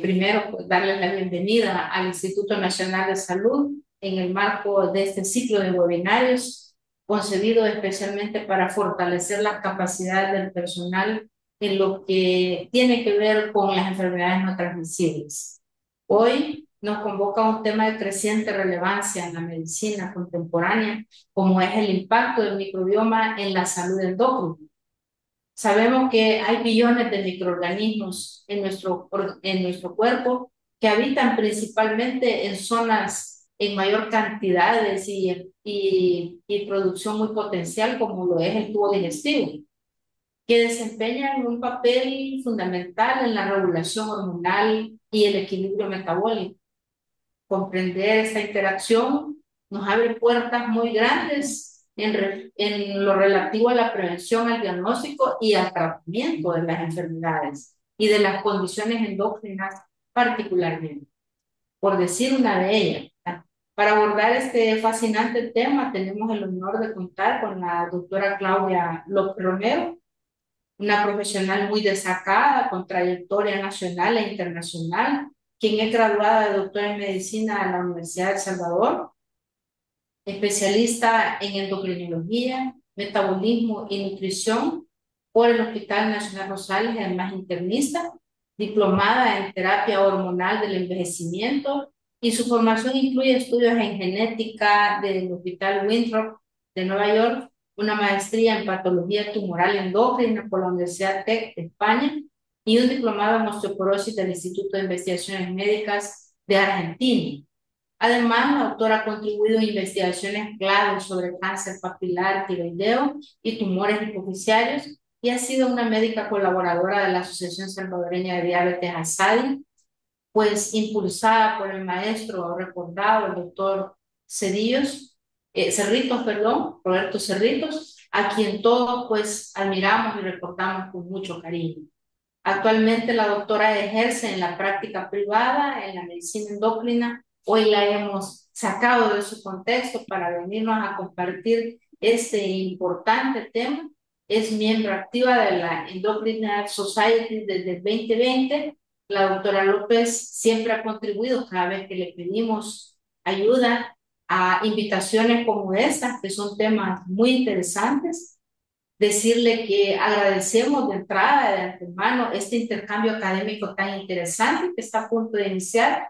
Primero, pues, darles la bienvenida al Instituto Nacional de Salud en el marco de este ciclo de webinarios concebido especialmente para fortalecer las capacidades del personal en lo que tiene que ver con las enfermedades no transmisibles. Hoy nos convoca un tema de creciente relevancia en la medicina contemporánea, como es el impacto del microbioma en la salud endocrina. Sabemos que hay billones de microorganismos en nuestro cuerpo que habitan principalmente en zonas en mayor cantidades y producción muy potencial, como lo es el tubo digestivo, que desempeñan un papel fundamental en la regulación hormonal y el equilibrio metabólico. Comprender esta interacción nos abre puertas muy grandes en lo relativo a la prevención, al diagnóstico y al tratamiento de las enfermedades y de las condiciones endócrinas particularmente, por decir una de ellas. Para abordar este fascinante tema, tenemos el honor de contar con la doctora Claudia López Romero, una profesional muy destacada, con trayectoria nacional e internacional, quien es graduada de doctora en medicina de la Universidad de El Salvador, especialista en endocrinología, metabolismo y nutrición por el Hospital Nacional Rosales, además internista, diplomada en terapia hormonal del envejecimiento, y su formación incluye estudios en genética del Hospital Winthrop de Nueva York, una maestría en patología tumoral endócrina por la Universidad Tec de España y un diplomado en osteoporosis del Instituto de Investigaciones Médicas de Argentina. Además, la autora ha contribuido en investigaciones claves sobre cáncer papilar, tiroideo y tumores hipoficiarios y ha sido una médica colaboradora de la Asociación Salvadoreña de Diabetes ASADI, pues impulsada por el maestro recordado, el doctor Cerritos, perdón, Roberto Cerritos, a quien todos pues admiramos y recordamos con mucho cariño. Actualmente la doctora ejerce en la práctica privada en la medicina endocrina. Hoy la hemos sacado de su contexto para venirnos a compartir este importante tema. Es miembro activa de la Endocrine Society desde el 2020. La doctora López siempre ha contribuido cada vez que le pedimos ayuda a invitaciones como estas, que son temas muy interesantes. Decirle que agradecemos de entrada, de antemano, este intercambio académico tan interesante que está a punto de iniciar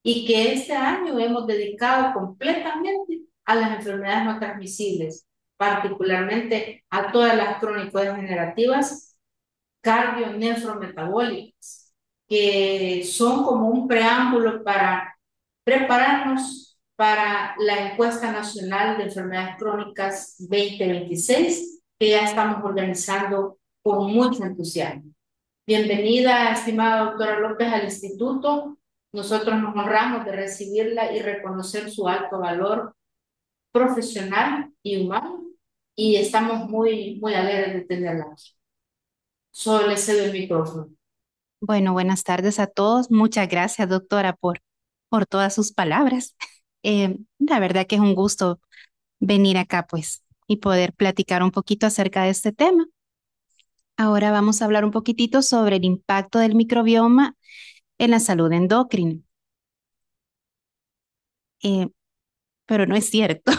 y que este año hemos dedicado completamente a las enfermedades no transmisibles, particularmente a todas las crónico-degenerativas cardio-nefrometabólicas, que son como un preámbulo para prepararnos para la encuesta nacional de enfermedades crónicas 2026, que ya estamos organizando con mucho entusiasmo. Bienvenida, estimada doctora López, al instituto. Nosotros nos honramos de recibirla y reconocer su alto valor profesional y humano, y estamos muy alegres de tenerla aquí. Solo le cedo el micrófono. Bueno, buenas tardes a todos. Muchas gracias, doctora, por todas sus palabras. La verdad que es un gusto venir acá, pues, y poder platicar un poquito acerca de este tema. Ahora vamos a hablar un poquitito sobre el impacto del microbioma en la salud endocrina. Eh, pero no es cierto.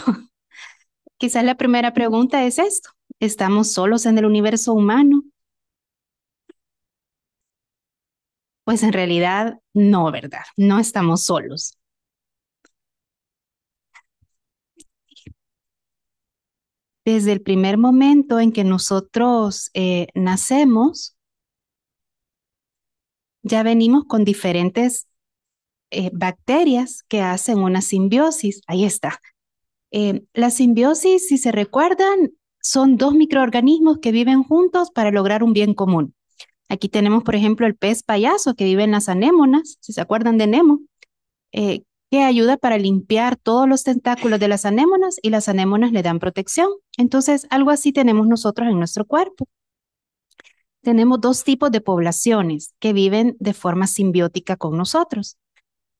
Quizás la primera pregunta es esto. ¿Estamos solos en el universo humano? Pues en realidad no, ¿verdad? No estamos solos. Desde el primer momento en que nosotros nacemos, ya venimos con diferentes bacterias que hacen una simbiosis. Ahí está. La simbiosis, si se recuerdan, son dos microorganismos que viven juntos para lograr un bien común. Aquí tenemos, por ejemplo, el pez payaso que vive en las anémonas, si se acuerdan de Nemo, eh, que ayuda para limpiar todos los tentáculos de las anémonas y las anémonas le dan protección. Entonces, algo así tenemos nosotros en nuestro cuerpo. Tenemos dos tipos de poblaciones que viven de forma simbiótica con nosotros: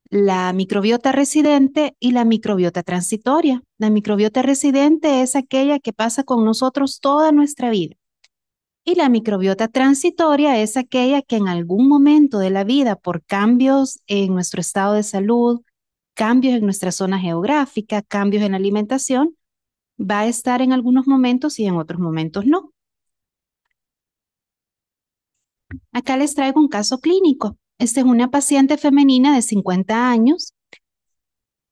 la microbiota residente y la microbiota transitoria. La microbiota residente es aquella que pasa con nosotros toda nuestra vida. Y la microbiota transitoria es aquella que en algún momento de la vida, por cambios en nuestro estado de salud, cambios en nuestra zona geográfica, cambios en la alimentación, va a estar en algunos momentos y en otros momentos no. Acá les traigo un caso clínico. Esta es una paciente femenina de 50 años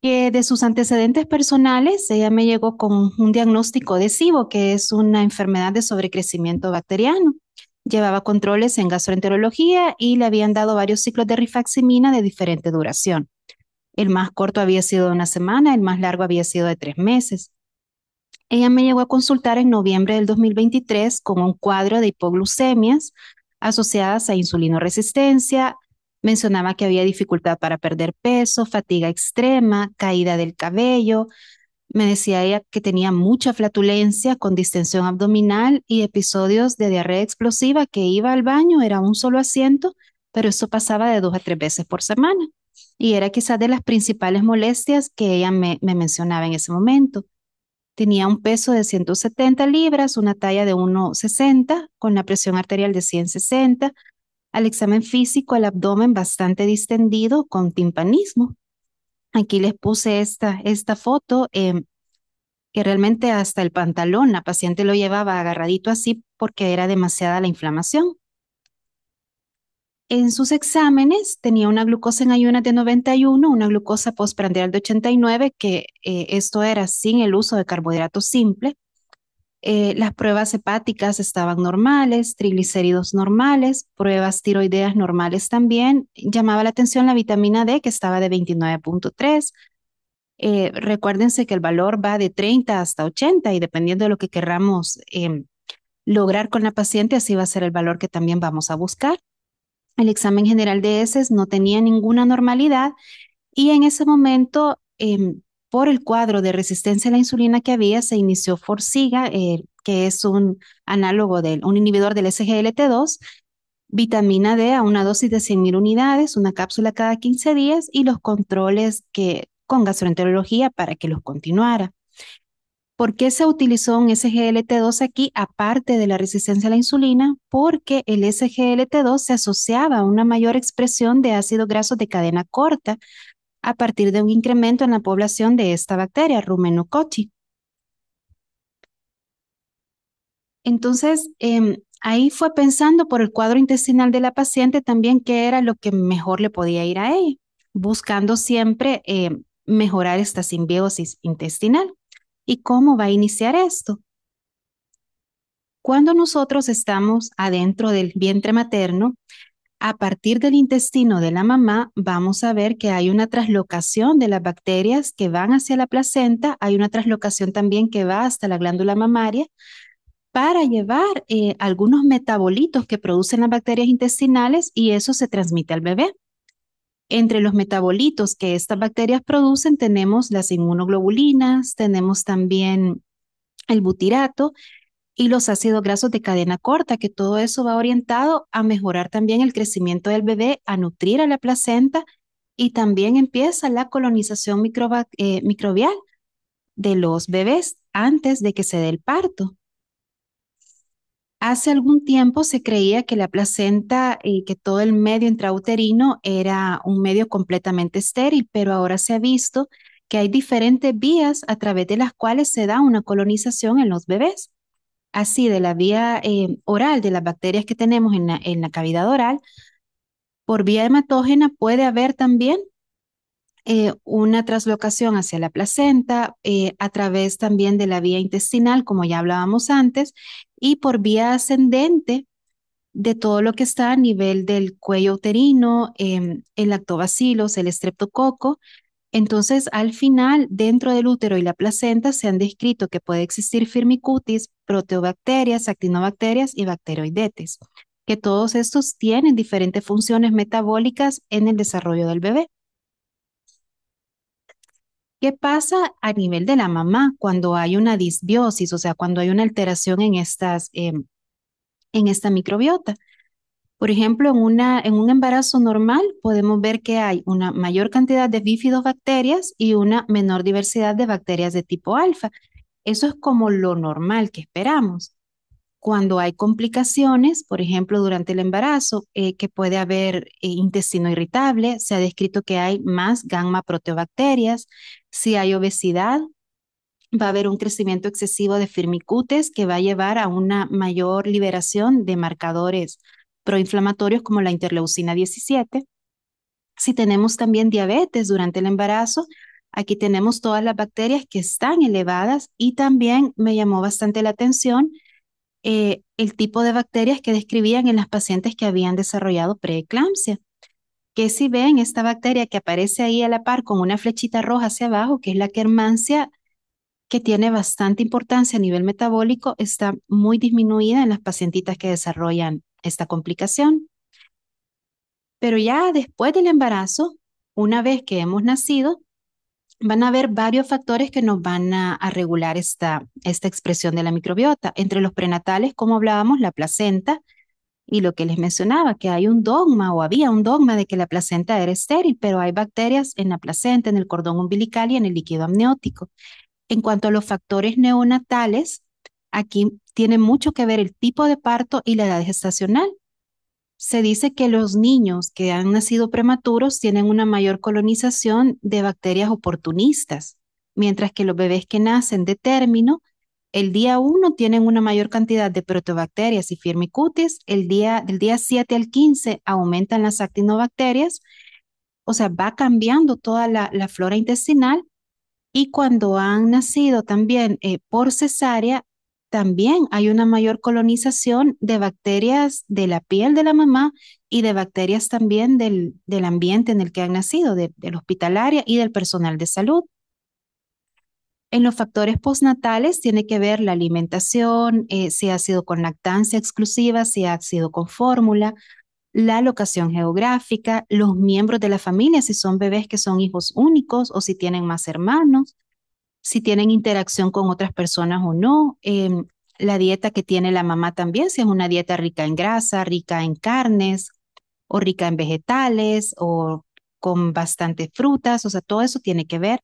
que de sus antecedentes personales, ella me llegó con un diagnóstico de SIBO, que es una enfermedad de sobrecrecimiento bacteriano. Llevaba controles en gastroenterología y le habían dado varios ciclos de rifaximina de diferente duración. El más corto había sido de una semana, el más largo había sido de 3 meses. Ella me llegó a consultar en noviembre del 2023 con un cuadro de hipoglucemias asociadas a insulinoresistencia. Mencionaba que había dificultad para perder peso, fatiga extrema, caída del cabello. Me decía ella que tenía mucha flatulencia con distensión abdominal y episodios de diarrea explosiva, que iba al baño, era un solo asiento, pero eso pasaba de 2 a 3 veces por semana. Y era quizás de las principales molestias que ella me mencionaba en ese momento. Tenía un peso de 170 libras, una talla de 1,60, con la presión arterial de 160. Al examen físico, el abdomen bastante distendido con timpanismo. Aquí les puse esta foto, que realmente hasta el pantalón la paciente lo llevaba agarradito así porque era demasiada la inflamación. En sus exámenes tenía una glucosa en ayunas de 91, una glucosa postprandial de 89, que esto era sin el uso de carbohidratos simples. Las pruebas hepáticas estaban normales, triglicéridos normales, pruebas tiroideas normales también. Llamaba la atención la vitamina D, que estaba de 29,3. Recuérdense que el valor va de 30 hasta 80 y dependiendo de lo que querramos lograr con la paciente, así va a ser el valor que también vamos a buscar. El examen general de heces no tenía ninguna normalidad y en ese momento, por el cuadro de resistencia a la insulina que había, se inició Forxiga, que es un análogo un inhibidor del SGLT2, vitamina D a una dosis de 100.000 unidades, una cápsula cada 15 días y los controles con gastroenterología para que los continuara. ¿Por qué se utilizó un SGLT2 aquí, aparte de la resistencia a la insulina? Porque el SGLT2 se asociaba a una mayor expresión de ácidos grasos de cadena corta a partir de un incremento en la población de esta bacteria, Rumenocochi. Entonces, ahí fue pensando por el cuadro intestinal de la paciente también qué era lo que mejor le podía ir a ella, buscando siempre mejorar esta simbiosis intestinal. ¿Y cómo va a iniciar esto? Cuando nosotros estamos adentro del vientre materno, a partir del intestino de la mamá, vamos a ver que hay una traslocación de las bacterias que van hacia la placenta, hay una traslocación también que va hasta la glándula mamaria para llevar algunos metabolitos que producen las bacterias intestinales y eso se transmite al bebé. Entre los metabolitos que estas bacterias producen tenemos las inmunoglobulinas, tenemos también el butirato y los ácidos grasos de cadena corta, que todo eso va orientado a mejorar también el crecimiento del bebé, a nutrir a la placenta y también empieza la colonización microbial de los bebés antes de que se dé el parto. Hace algún tiempo se creía que la placenta y que todo el medio intrauterino era un medio completamente estéril, pero ahora se ha visto que hay diferentes vías a través de las cuales se da una colonización en los bebés. Así, de la vía oral, de las bacterias que tenemos en la cavidad oral, por vía hematógena puede haber también una traslocación hacia la placenta, a través también de la vía intestinal, como ya hablábamos antes, y por vía ascendente de todo lo que está a nivel del cuello uterino, el lactobacilos, el estreptococo. Entonces, al final, dentro del útero y la placenta se han descrito que puede existir firmicutes, proteobacterias, actinobacterias y bacteroidetes, que todos estos tienen diferentes funciones metabólicas en el desarrollo del bebé. ¿Qué pasa a nivel de la mamá cuando hay una disbiosis, o sea, cuando hay una alteración en esta microbiota? Por ejemplo, en un embarazo normal podemos ver que hay una mayor cantidad de bifidobacterias y una menor diversidad de bacterias de tipo alfa. Eso es como lo normal que esperamos. cuando hay complicaciones, por ejemplo, durante el embarazo, que puede haber intestino irritable, se ha descrito que hay más gamma proteobacterias. Si hay obesidad, va a haber un crecimiento excesivo de firmicutes que va a llevar a una mayor liberación de marcadores proinflamatorios como la interleucina 17. Si tenemos también diabetes durante el embarazo, aquí tenemos todas las bacterias que están elevadas y también me llamó bastante la atención el tipo de bacterias que describían en las pacientes que habían desarrollado preeclampsia. Que si ven esta bacteria que aparece ahí a la par con una flechita roja hacia abajo, que es la Akkermansia, que tiene bastante importancia a nivel metabólico, está muy disminuida en las pacientitas que desarrollan esta complicación. Pero ya después del embarazo, una vez que hemos nacido, van a haber varios factores que nos van a regular esta expresión de la microbiota. Entre los prenatales, como hablábamos, la placenta y lo que les mencionaba, que hay un dogma o había un dogma de que la placenta era estéril, pero hay bacterias en la placenta, en el cordón umbilical y en el líquido amniótico. En cuanto a los factores neonatales, aquí tiene mucho que ver el tipo de parto y la edad gestacional. Se dice que los niños que han nacido prematuros tienen una mayor colonización de bacterias oportunistas, mientras que los bebés que nacen de término, el día 1 tienen una mayor cantidad de protobacterias y firmicutes, del día 7 al 15 aumentan las actinobacterias, o sea, va cambiando toda la flora intestinal y cuando han nacido también por cesárea, también hay una mayor colonización de bacterias de la piel de la mamá y de bacterias también del ambiente en el que han nacido, del hospitalaria y del personal de salud. En los factores postnatales tiene que ver la alimentación, si ha sido con lactancia exclusiva, si ha sido con fórmula, la locación geográfica, los miembros de la familia, si son bebés que son hijos únicos o si tienen más hermanos, si tienen interacción con otras personas o no, la dieta que tiene la mamá también, si es una dieta rica en grasa, rica en carnes o rica en vegetales o con bastantes frutas, o sea, todo eso tiene que ver.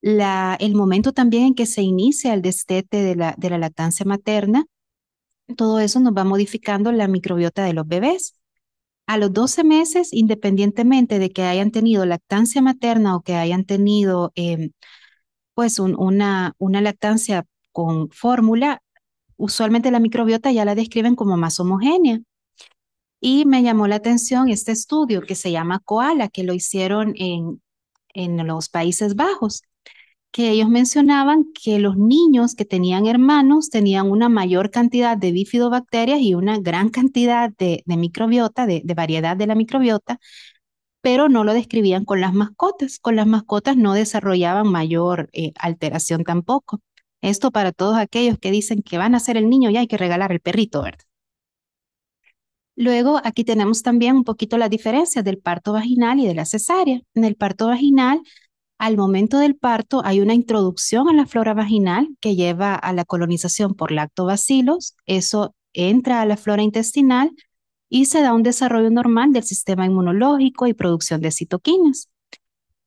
El momento también en que se inicia el destete de la lactancia materna, todo eso nos va modificando la microbiota de los bebés. A los 12 meses, independientemente de que hayan tenido lactancia materna o que hayan tenido pues una lactancia con fórmula, usualmente la microbiota ya la describen como más homogénea. Y me llamó la atención este estudio que se llama Koala, que lo hicieron en los Países Bajos, que ellos mencionaban que los niños que tenían hermanos tenían una mayor cantidad de bifidobacterias y una gran cantidad de microbiota, de variedad de la microbiota, pero no lo describían con las mascotas. Con las mascotas no desarrollaban mayor alteración tampoco. Esto para todos aquellos que dicen que van a ser el niño y hay que regalar el perrito, ¿verdad? Luego aquí tenemos también un poquito las diferencias del parto vaginal y de la cesárea. En el parto vaginal, al momento del parto hay una introducción a la flora vaginal que lleva a la colonización por lactobacilos. Eso entra a la flora intestinal y se da un desarrollo normal del sistema inmunológico y producción de citoquinas.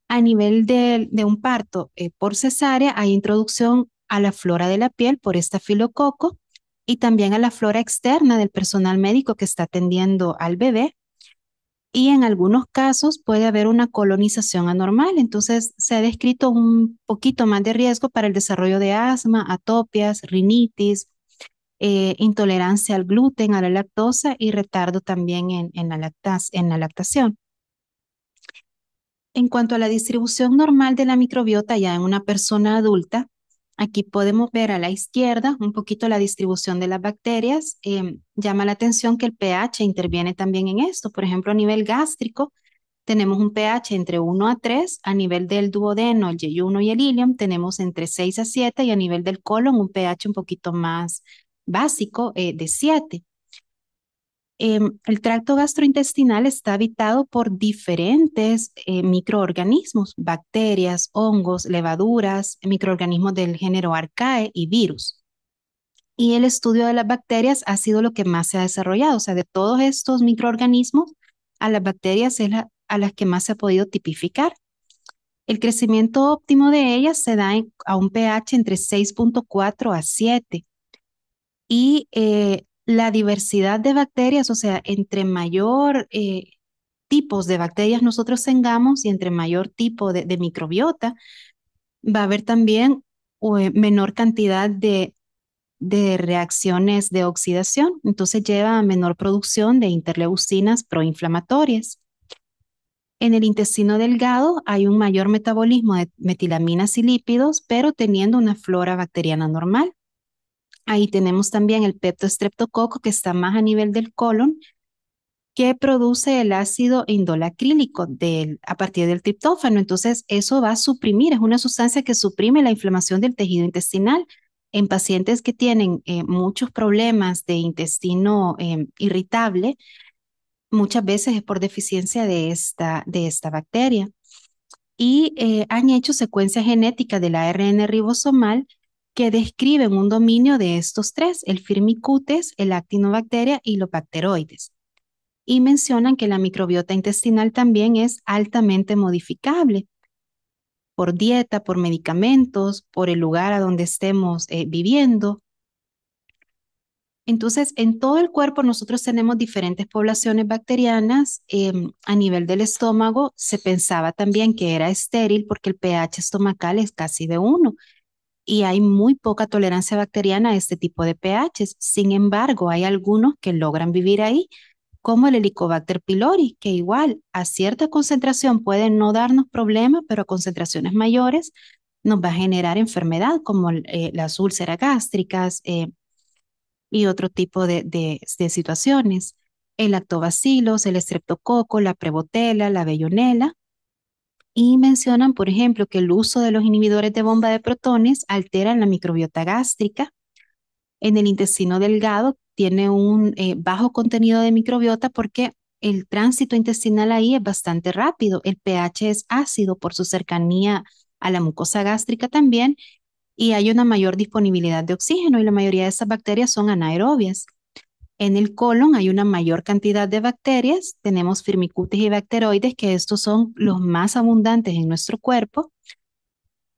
A nivel de un parto por cesárea, hay introducción a la flora de la piel por estafilococo y también a la flora externa del personal médico que está atendiendo al bebé. Y en algunos casos puede haber una colonización anormal, entonces se ha descrito un poquito más de riesgo para el desarrollo de asma, atopias, rinitis, intolerancia al gluten, a la lactosa y retardo también en la lactación. En cuanto a la distribución normal de la microbiota ya en una persona adulta, aquí podemos ver a la izquierda un poquito la distribución de las bacterias. Llama la atención que el pH interviene también en esto. Por ejemplo, a nivel gástrico, tenemos un pH entre 1 a 3, a nivel del duodeno, el yeyuno y el ilium, tenemos entre 6 a 7 y a nivel del colon un pH un poquito más básico de 7. El tracto gastrointestinal está habitado por diferentes microorganismos, bacterias, hongos, levaduras, microorganismos del género Archaea y virus. Y el estudio de las bacterias ha sido lo que más se ha desarrollado. O sea, de todos estos microorganismos, a las bacterias es a las que más se ha podido tipificar. El crecimiento óptimo de ellas se da a un pH entre 6.4 a 7. Y la diversidad de bacterias, o sea, entre mayor tipos de bacterias nosotros tengamos y entre mayor tipo de microbiota, va a haber también menor cantidad de reacciones de oxidación, entonces lleva a menor producción de interleucinas proinflamatorias. En el intestino delgado hay un mayor metabolismo de metilaminas y lípidos, pero teniendo una flora bacteriana normal. Ahí tenemos también el peptostreptococo que está más a nivel del colon, que produce el ácido indolacrílico a partir del triptófano. Entonces, eso va a suprimir, es una sustancia que suprime la inflamación del tejido intestinal. En pacientes que tienen muchos problemas de intestino irritable, muchas veces es por deficiencia de esta bacteria. Y han hecho secuencias genéticas del ARN ribosomal que describen un dominio de estos tres, el Firmicutes, el Actinobacteria y los bacteroides. Y mencionan que la microbiota intestinal también es altamente modificable por dieta, por medicamentos, por el lugar a donde estemos viviendo. Entonces, en todo el cuerpo nosotros tenemos diferentes poblaciones bacterianas. A nivel del estómago se pensaba también que era estéril porque el pH estomacal es casi de 1 y hay muy poca tolerancia bacteriana a este tipo de pHs. Sin embargo, hay algunos que logran vivir ahí, como el Helicobacter pylori, que igual a cierta concentración puede no darnos problemas, pero a concentraciones mayores nos va a generar enfermedad como las úlceras gástricas, y otro tipo de situaciones. El lactobacilos, el estreptococo, la prebotela, la bellonela. Y mencionan, por ejemplo, que el uso de los inhibidores de bomba de protones alteran la microbiota gástrica. En el intestino delgado tiene un bajo contenido de microbiota porque el tránsito intestinal ahí es bastante rápido. El pH es ácido por su cercanía a la mucosa gástrica también y hay una mayor disponibilidad de oxígeno y la mayoría de estas bacterias son anaerobias. En el colon hay una mayor cantidad de bacterias, tenemos firmicutes y bacteroides, que estos son los más abundantes en nuestro cuerpo,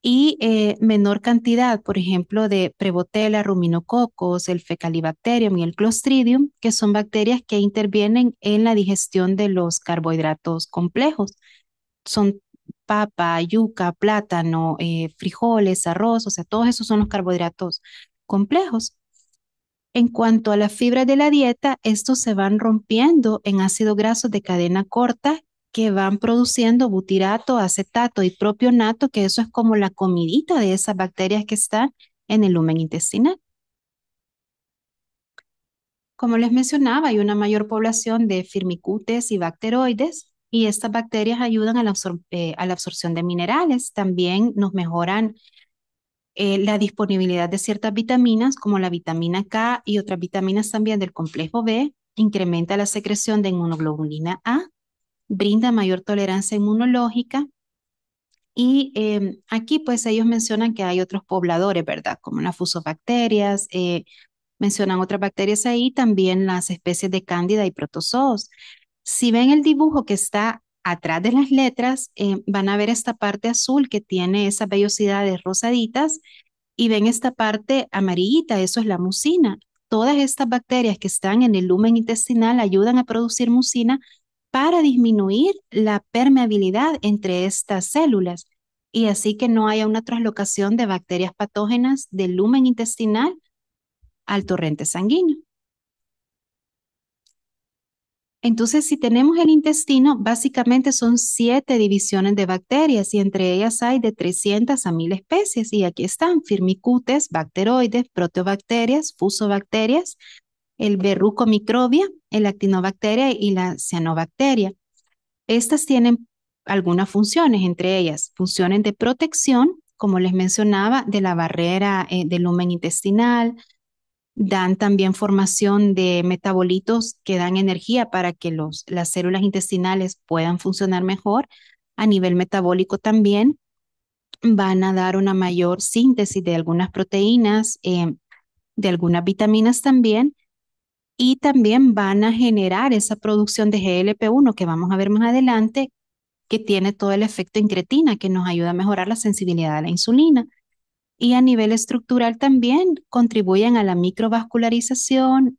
y menor cantidad, por ejemplo, de Prevotella, ruminococos, el Fecalibacterium y el Clostridium, que son bacterias que intervienen en la digestión de los carbohidratos complejos. Son papa, yuca, plátano, frijoles, arroz, o sea, todos esos son los carbohidratos complejos. En cuanto a las fibras de la dieta, estos se van rompiendo en ácidos grasos de cadena corta que van produciendo butirato, acetato y propionato, que eso es como la comidita de esas bacterias que están en el lumen intestinal. Como les mencionaba, hay una mayor población de firmicutes y bacteroides y estas bacterias ayudan a la absorción de minerales. También nos mejoran la disponibilidad de ciertas vitaminas como la vitamina K y otras vitaminas también del complejo B, incrementa la secreción de inmunoglobulina A, brinda mayor tolerancia inmunológica y aquí pues ellos mencionan que hay otros pobladores, ¿verdad? Como las fusobacterias, mencionan otras bacterias ahí, también las especies de cándida y protozoos. Si ven el dibujo que está atrás de las letras, van a ver esta parte azul que tiene esas vellosidades rosaditas y ven esta parte amarillita, eso es la mucina. Todas estas bacterias que están en el lumen intestinal ayudan a producir mucina para disminuir la permeabilidad entre estas células y así que no haya una traslocación de bacterias patógenas del lumen intestinal al torrente sanguíneo. Entonces, si tenemos el intestino, básicamente son 7 divisiones de bacterias y entre ellas hay de 300 a 1000 especies. Y aquí están firmicutes, bacteroides, proteobacterias, fusobacterias, el verrucomicrobia, el actinobacteria y la cianobacteria. Estas tienen algunas funciones, entre ellas funciones de protección, como les mencionaba, de la barrera del lumen intestinal, dan también formación de metabolitos que dan energía para que las células intestinales puedan funcionar mejor. A nivel metabólico también van a dar una mayor síntesis de algunas proteínas, de algunas vitaminas también, y también van a generar esa producción de GLP-1 que vamos a ver más adelante, que tiene todo el efecto incretina que nos ayuda a mejorar la sensibilidad a la insulina. Y a nivel estructural también contribuyen a la microvascularización,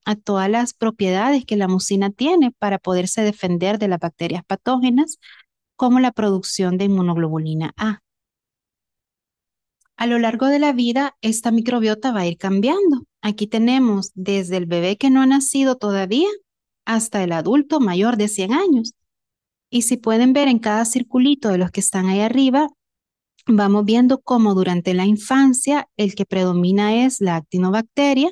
a todas las propiedades que la mucina tiene para poderse defender de las bacterias patógenas, como la producción de inmunoglobulina A. A lo largo de la vida, esta microbiota va a ir cambiando. Aquí tenemos desde el bebé que no ha nacido todavía hasta el adulto mayor de 100 años. Y si pueden ver en cada circulito de los que están ahí arriba, vamos viendo cómo durante la infancia el que predomina es la actinobacteria.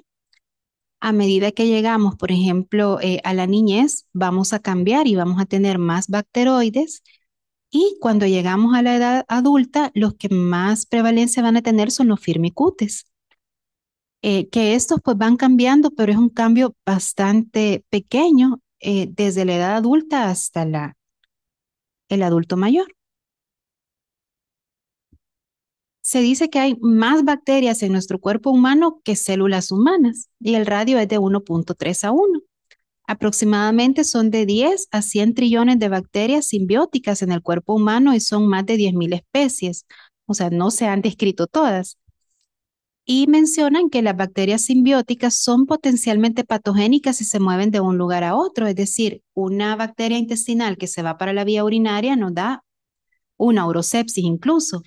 A medida que llegamos, por ejemplo, a la niñez, vamos a cambiar y vamos a tener más bacteroides. Y cuando llegamos a la edad adulta, los que más prevalencia van a tener son los firmicutes. Que estos pues van cambiando, pero es un cambio bastante pequeño desde la edad adulta hasta el adulto mayor. Se dice que hay más bacterias en nuestro cuerpo humano que células humanas y el radio es de 1.3 a 1. Aproximadamente son de 10 a 100 trillones de bacterias simbióticas en el cuerpo humano y son más de 10.000 especies. O sea, no se han descrito todas. Y mencionan que las bacterias simbióticas son potencialmente patogénicas si se mueven de un lugar a otro. Es decir, una bacteria intestinal que se va para la vía urinaria nos da una urosepsis incluso.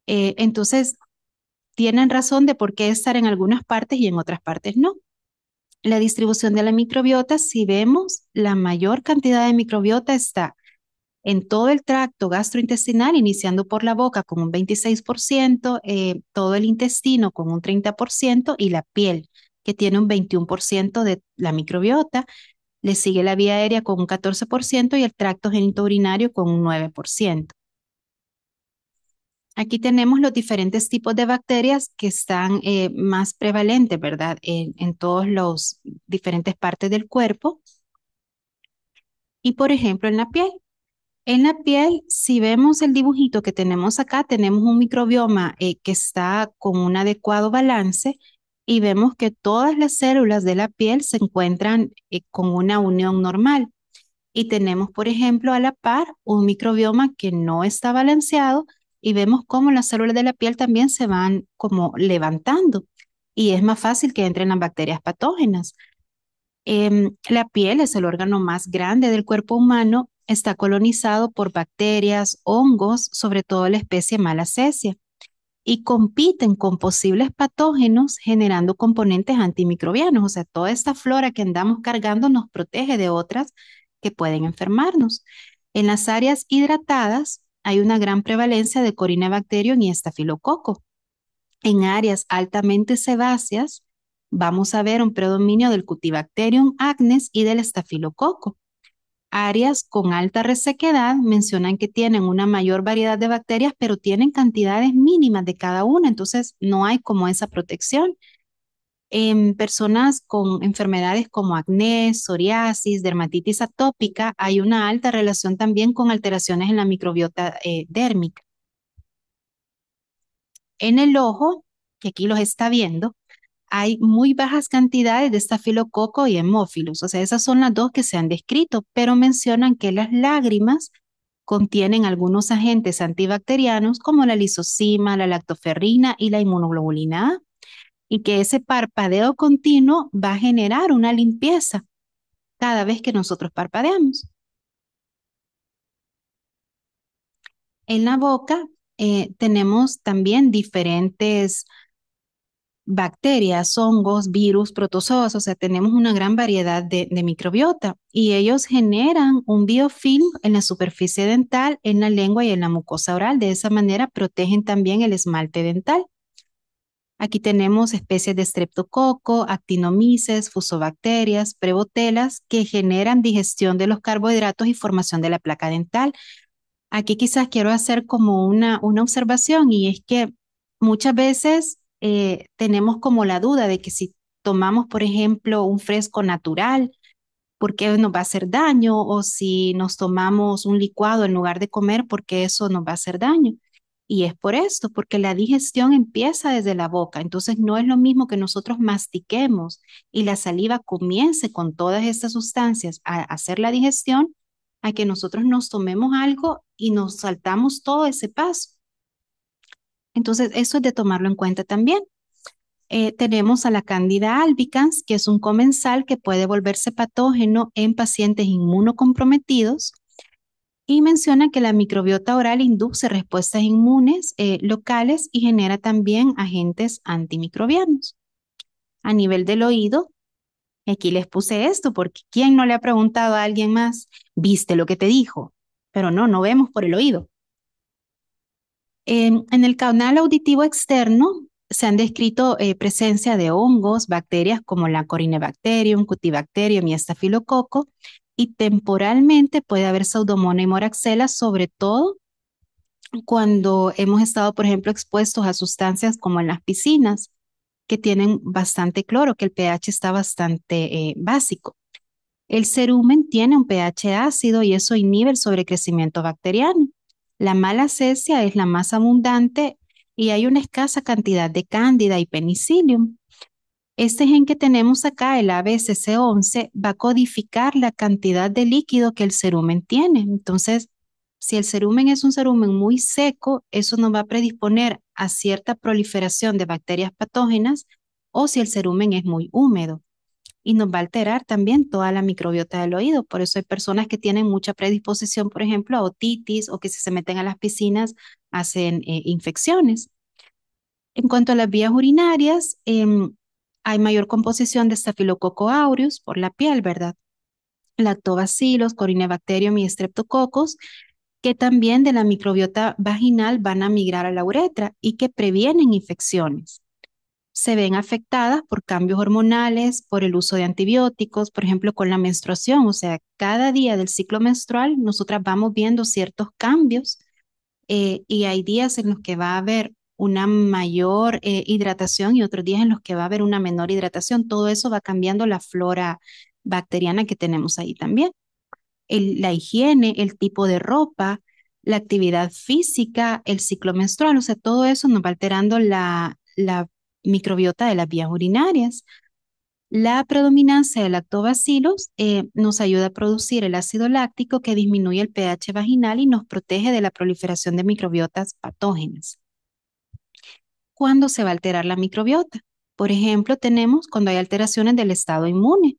Entonces, tienen razón de por qué estar en algunas partes y en otras partes no. La distribución de la microbiota, si vemos, la mayor cantidad de microbiota está en todo el tracto gastrointestinal, iniciando por la boca con un 26%, todo el intestino con un 30% y la piel, que tiene un 21% de la microbiota. Le sigue la vía aérea con un 14% y el tracto genitourinario con un 9%. Aquí tenemos los diferentes tipos de bacterias que están más prevalentes, ¿verdad? En todos los diferentes partes del cuerpo. Y por ejemplo, en la piel. En la piel, si vemos el dibujito que tenemos acá, tenemos un microbioma que está con un adecuado balance y vemos que todas las células de la piel se encuentran con una unión normal. Y tenemos, por ejemplo, a la par un microbioma que no está balanceado y vemos cómo las células de la piel también se van como levantando y es más fácil que entren las bacterias patógenas. La piel es el órgano más grande del cuerpo humano, está colonizado por bacterias, hongos, sobre todo la especie Malassezia, y compiten con posibles patógenos generando componentes antimicrobianos. O sea, toda esta flora que andamos cargando nos protege de otras que pueden enfermarnos. En las áreas hidratadas hay una gran prevalencia de Corynebacterium y estafilococo. En áreas altamente sebáceas vamos a ver un predominio del Cutibacterium acnes y del estafilococo. Áreas con alta resequedad mencionan que tienen una mayor variedad de bacterias, pero tienen cantidades mínimas de cada una, entonces no hay como esa protección. En personas con enfermedades como acné, psoriasis, dermatitis atópica, hay una alta relación también con alteraciones en la microbiota dérmica. En el ojo, que aquí los está viendo, hay muy bajas cantidades de estafilococo y hemófilos, o sea, esas son las dos que se han descrito, pero mencionan que las lágrimas contienen algunos agentes antibacterianos como la lisocima, la lactoferrina y la inmunoglobulina A, y que ese parpadeo continuo va a generar una limpieza cada vez que nosotros parpadeamos. En la boca tenemos también diferentes bacterias, hongos, virus, protozoos, o sea, tenemos una gran variedad de microbiota y ellos generan un biofilm en la superficie dental, en la lengua y en la mucosa oral. De esa manera protegen también el esmalte dental. Aquí tenemos especies de streptococo, actinomices, fusobacterias, prebotelas que generan digestión de los carbohidratos y formación de la placa dental. Aquí quizás quiero hacer como una observación y es que muchas veces tenemos como la duda de que si tomamos, por ejemplo, un fresco natural, ¿por qué nos va a hacer daño? O si nos tomamos un licuado en lugar de comer, ¿por qué eso nos va a hacer daño? Y es por esto, porque la digestión empieza desde la boca. Entonces no es lo mismo que nosotros mastiquemos y la saliva comience con todas estas sustancias a hacer la digestión, a que nosotros nos tomemos algo y nos saltamos todo ese paso. Entonces, eso es de tomarlo en cuenta también. Tenemos a la Candida albicans, que es un comensal que puede volverse patógeno en pacientes inmunocomprometidos y menciona que la microbiota oral induce respuestas inmunes locales y genera también agentes antimicrobianos. A nivel del oído, aquí les puse esto porque ¿quién no le ha preguntado a alguien más, viste lo que te dijo? Pero no, no vemos por el oído. En el canal auditivo externo se han descrito presencia de hongos, bacterias como la Corynebacterium, Cutibacterium y estafilococo, y temporalmente puede haber Pseudomonas y Moraxella, sobre todo cuando hemos estado, por ejemplo, expuestos a sustancias como en las piscinas, que tienen bastante cloro, que el pH está bastante básico. El cerumen tiene un pH ácido y eso inhibe el sobrecrecimiento bacteriano. La malacesia es la más abundante y hay una escasa cantidad de cándida y penicillium. Este gen que tenemos acá, el ABCC11, va a codificar la cantidad de líquido que el cerumen tiene. Entonces, si el cerumen es un cerumen muy seco, eso nos va a predisponer a cierta proliferación de bacterias patógenas, o si el cerumen es muy húmedo y nos va a alterar también toda la microbiota del oído. Por eso hay personas que tienen mucha predisposición, por ejemplo, a otitis, o que si se meten a las piscinas hacen infecciones. En cuanto a las vías urinarias, hay mayor composición de Staphylococcus aureus por la piel, ¿verdad? Lactobacillus, Corynebacterium y Streptococcus, que también de la microbiota vaginal van a migrar a la uretra y que previenen infecciones. Se ven afectadas por cambios hormonales, por el uso de antibióticos, por ejemplo, con la menstruación. O sea, cada día del ciclo menstrual nosotras vamos viendo ciertos cambios y hay días en los que va a haber una mayor hidratación y otros días en los que va a haber una menor hidratación. Todo eso va cambiando la flora bacteriana que tenemos ahí también. La higiene, el tipo de ropa, la actividad física, el ciclo menstrual, o sea, todo eso nos va alterando la microbiota de las vías urinarias. La predominancia de lactobacilos nos ayuda a producir el ácido láctico que disminuye el pH vaginal y nos protege de la proliferación de microbiotas patógenas. ¿Cuándo se va a alterar la microbiota? Por ejemplo, tenemos cuando hay alteraciones del estado inmune.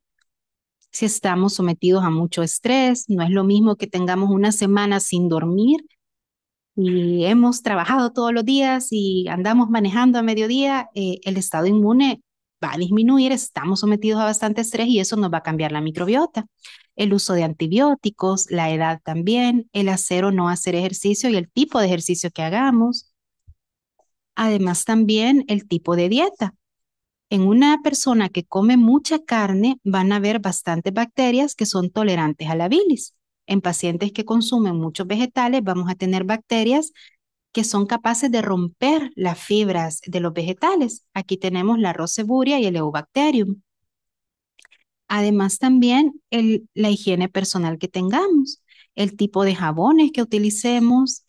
Si estamos sometidos a mucho estrés, no es lo mismo que tengamos una semana sin dormir y hemos trabajado todos los días y andamos manejando a mediodía, el estado inmune va a disminuir, estamos sometidos a bastante estrés y eso nos va a cambiar la microbiota. El uso de antibióticos, la edad también, el hacer o no hacer ejercicio y el tipo de ejercicio que hagamos. Además también el tipo de dieta. En una persona que come mucha carne van a haber bastantes bacterias que son tolerantes a la bilis. En pacientes que consumen muchos vegetales vamos a tener bacterias que son capaces de romper las fibras de los vegetales. Aquí tenemos la Roseburia y el Eubacterium. Además también la higiene personal que tengamos, el tipo de jabones que utilicemos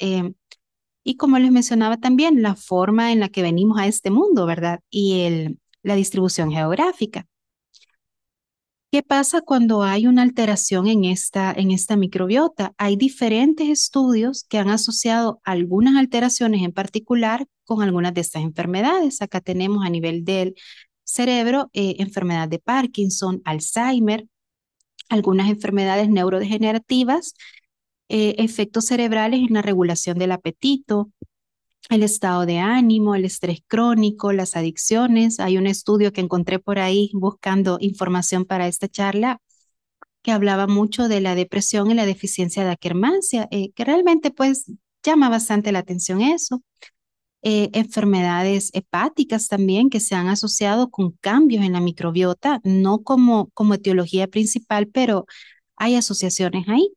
y como les mencionaba también la forma en la que venimos a este mundo, ¿verdad? Y la distribución geográfica. ¿Qué pasa cuando hay una alteración en esta microbiota? Hay diferentes estudios que han asociado algunas alteraciones en particular con algunas de estas enfermedades. Acá tenemos a nivel del cerebro, enfermedad de Parkinson, Alzheimer, algunas enfermedades neurodegenerativas, efectos cerebrales en la regulación del apetito, el estado de ánimo, el estrés crónico, las adicciones. Hay un estudio que encontré por ahí buscando información para esta charla que hablaba mucho de la depresión y la deficiencia de Akkermansia, que realmente pues llama bastante la atención eso. Enfermedades hepáticas también que se han asociado con cambios en la microbiota, no como etiología principal, pero hay asociaciones ahí.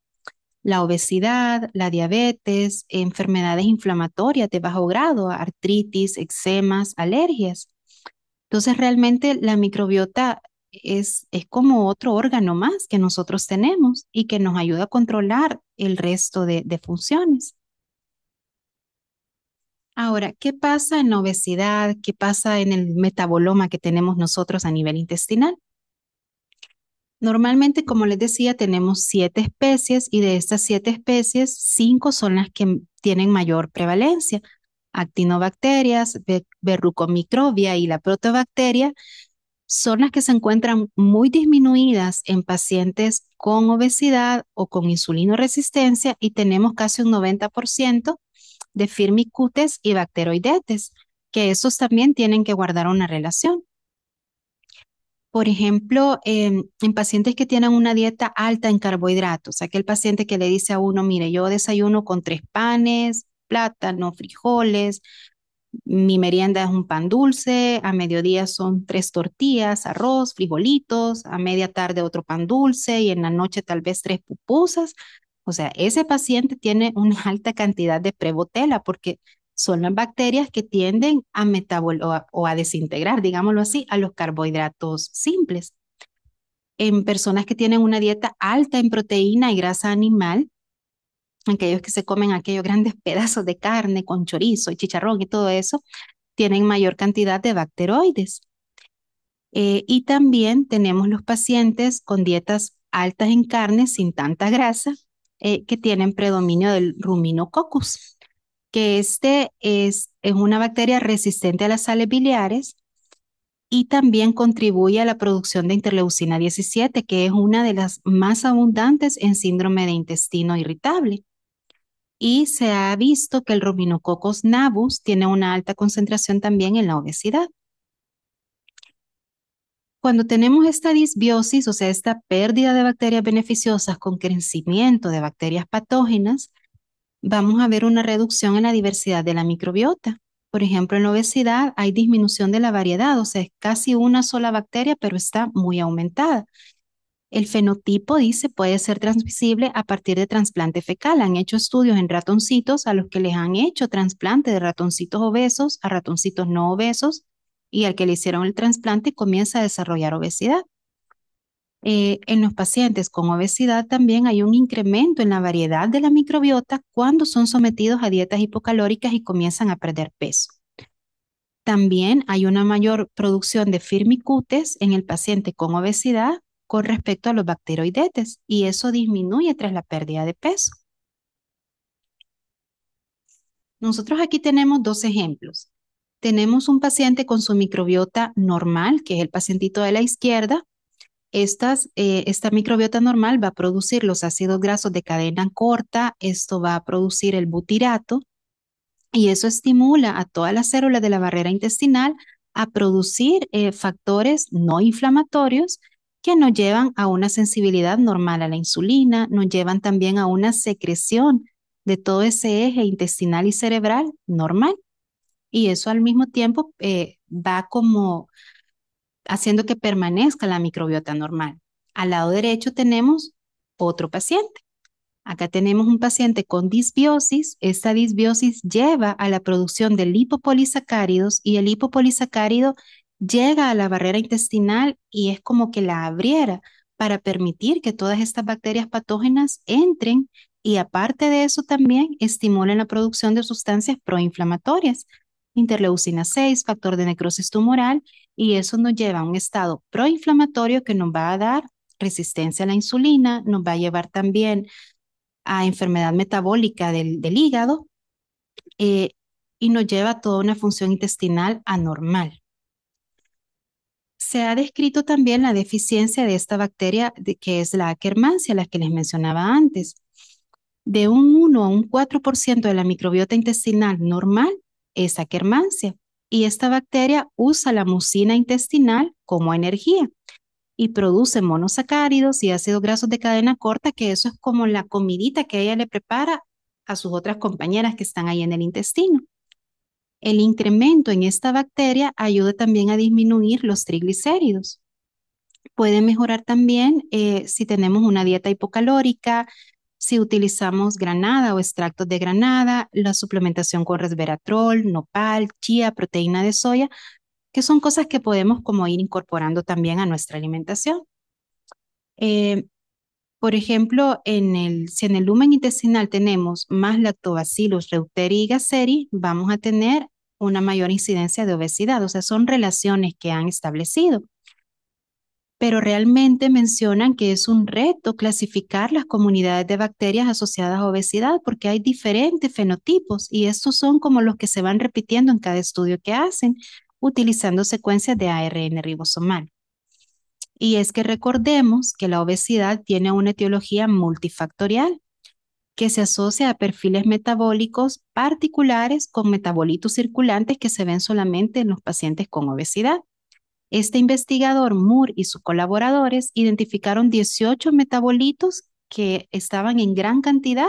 La obesidad, la diabetes, enfermedades inflamatorias de bajo grado, artritis, eczemas, alergias. Entonces, realmente la microbiota es como otro órgano más que nosotros tenemos y que nos ayuda a controlar el resto de funciones. Ahora, ¿qué pasa en la obesidad? ¿Qué pasa en el metaboloma que tenemos nosotros a nivel intestinal? Normalmente, como les decía, tenemos 7 especies y de estas 7 especies, 5 son las que tienen mayor prevalencia. Actinobacterias, Verrucomicrobia y la protobacteria son las que se encuentran muy disminuidas en pacientes con obesidad o con insulinoresistencia y tenemos casi un 90% de firmicutes y bacteroidetes, que esos también tienen que guardar una relación. Por ejemplo, en pacientes que tienen una dieta alta en carbohidratos, aquel paciente que le dice a uno, mire, yo desayuno con 3 panes, plátano, frijoles, mi merienda es un pan dulce, a mediodía son 3 tortillas, arroz, frijolitos, a media tarde otro pan dulce y en la noche tal vez 3 pupusas. O sea, ese paciente tiene una alta cantidad de Prevotella porque son las bacterias que tienden a o a desintegrar, digámoslo así, a los carbohidratos simples. En personas que tienen una dieta alta en proteína y grasa animal, aquellos que se comen aquellos grandes pedazos de carne con chorizo y chicharrón y todo eso, tienen mayor cantidad de bacteroides. Y también tenemos los pacientes con dietas altas en carne sin tanta grasa, que tienen predominio del Ruminococcus, que es una bacteria resistente a las sales biliares y también contribuye a la producción de interleucina 17, que es una de las más abundantes en síndrome de intestino irritable. Y se ha visto que el Ruminococcus navus tiene una alta concentración también en la obesidad. Cuando tenemos esta disbiosis, o sea, esta pérdida de bacterias beneficiosas con crecimiento de bacterias patógenas, vamos a ver una reducción en la diversidad de la microbiota. Por ejemplo, en la obesidad hay disminución de la variedad, o sea, es casi una sola bacteria, pero está muy aumentada. El fenotipo, dice, puede ser transmisible a partir de trasplante fecal. Han hecho estudios en ratoncitos a los que les han hecho trasplante de ratoncitos obesos a ratoncitos no obesos y al que le hicieron el trasplante comienza a desarrollar obesidad. En los pacientes con obesidad también hay un incremento en la variedad de la microbiota cuando son sometidos a dietas hipocalóricas y comienzan a perder peso. También hay una mayor producción de firmicutes en el paciente con obesidad con respecto a los bacteroidetes y eso disminuye tras la pérdida de peso. Nosotros aquí tenemos 2 ejemplos. Tenemos un paciente con su microbiota normal, que es el pacientito de la izquierda. Esta microbiota normal va a producir los ácidos grasos de cadena corta, esto va a producir el butirato y eso estimula a todas las células de la barrera intestinal a producir factores no inflamatorios que nos llevan a una sensibilidad normal a la insulina, nos llevan también a una secreción de todo ese eje intestinal y cerebral normal. Y eso al mismo tiempo va como haciendo que permanezca la microbiota normal. Al lado derecho tenemos otro paciente. Acá tenemos un paciente con disbiosis. Esta disbiosis lleva a la producción de lipopolisacáridos y el lipopolisacárido llega a la barrera intestinal y es como que la abriera para permitir que todas estas bacterias patógenas entren y aparte de eso también estimulen la producción de sustancias proinflamatorias, interleucina 6, factor de necrosis tumoral, y eso nos lleva a un estado proinflamatorio que nos va a dar resistencia a la insulina, nos va a llevar también a enfermedad metabólica del hígado eh, y nos lleva a toda una función intestinal anormal. Se ha descrito también la deficiencia de esta bacteria que es la Akkermansia, la que les mencionaba antes. De un 1 a un 4% de la microbiota intestinal normal es Akkermansia y esta bacteria usa la mucina intestinal como energía y produce monosacáridos y ácidos grasos de cadena corta, que eso es como la comidita que ella le prepara a sus otras compañeras que están ahí en el intestino. El incremento en esta bacteria ayuda también a disminuir los triglicéridos. Puede mejorar también si tenemos una dieta hipocalórica, si utilizamos granada o extractos de granada, la suplementación con resveratrol, nopal, chía, proteína de soya, que son cosas que podemos como ir incorporando también a nuestra alimentación. Eh, por ejemplo, si en el lumen intestinal tenemos más Lactobacillus reuteri y Gasseri, vamos a tener una mayor incidencia de obesidad, o sea, son relaciones que han establecido. pero realmente mencionan que es un reto clasificar las comunidades de bacterias asociadas a obesidad porque hay diferentes fenotipos y estos son como los que se van repitiendo en cada estudio que hacen utilizando secuencias de ARN ribosomal. Y es que recordemos que la obesidad tiene una etiología multifactorial que se asocia a perfiles metabólicos particulares con metabolitos circulantes que se ven solamente en los pacientes con obesidad. Este investigador, Moore y sus colaboradores identificaron 18 metabolitos que estaban en gran cantidad,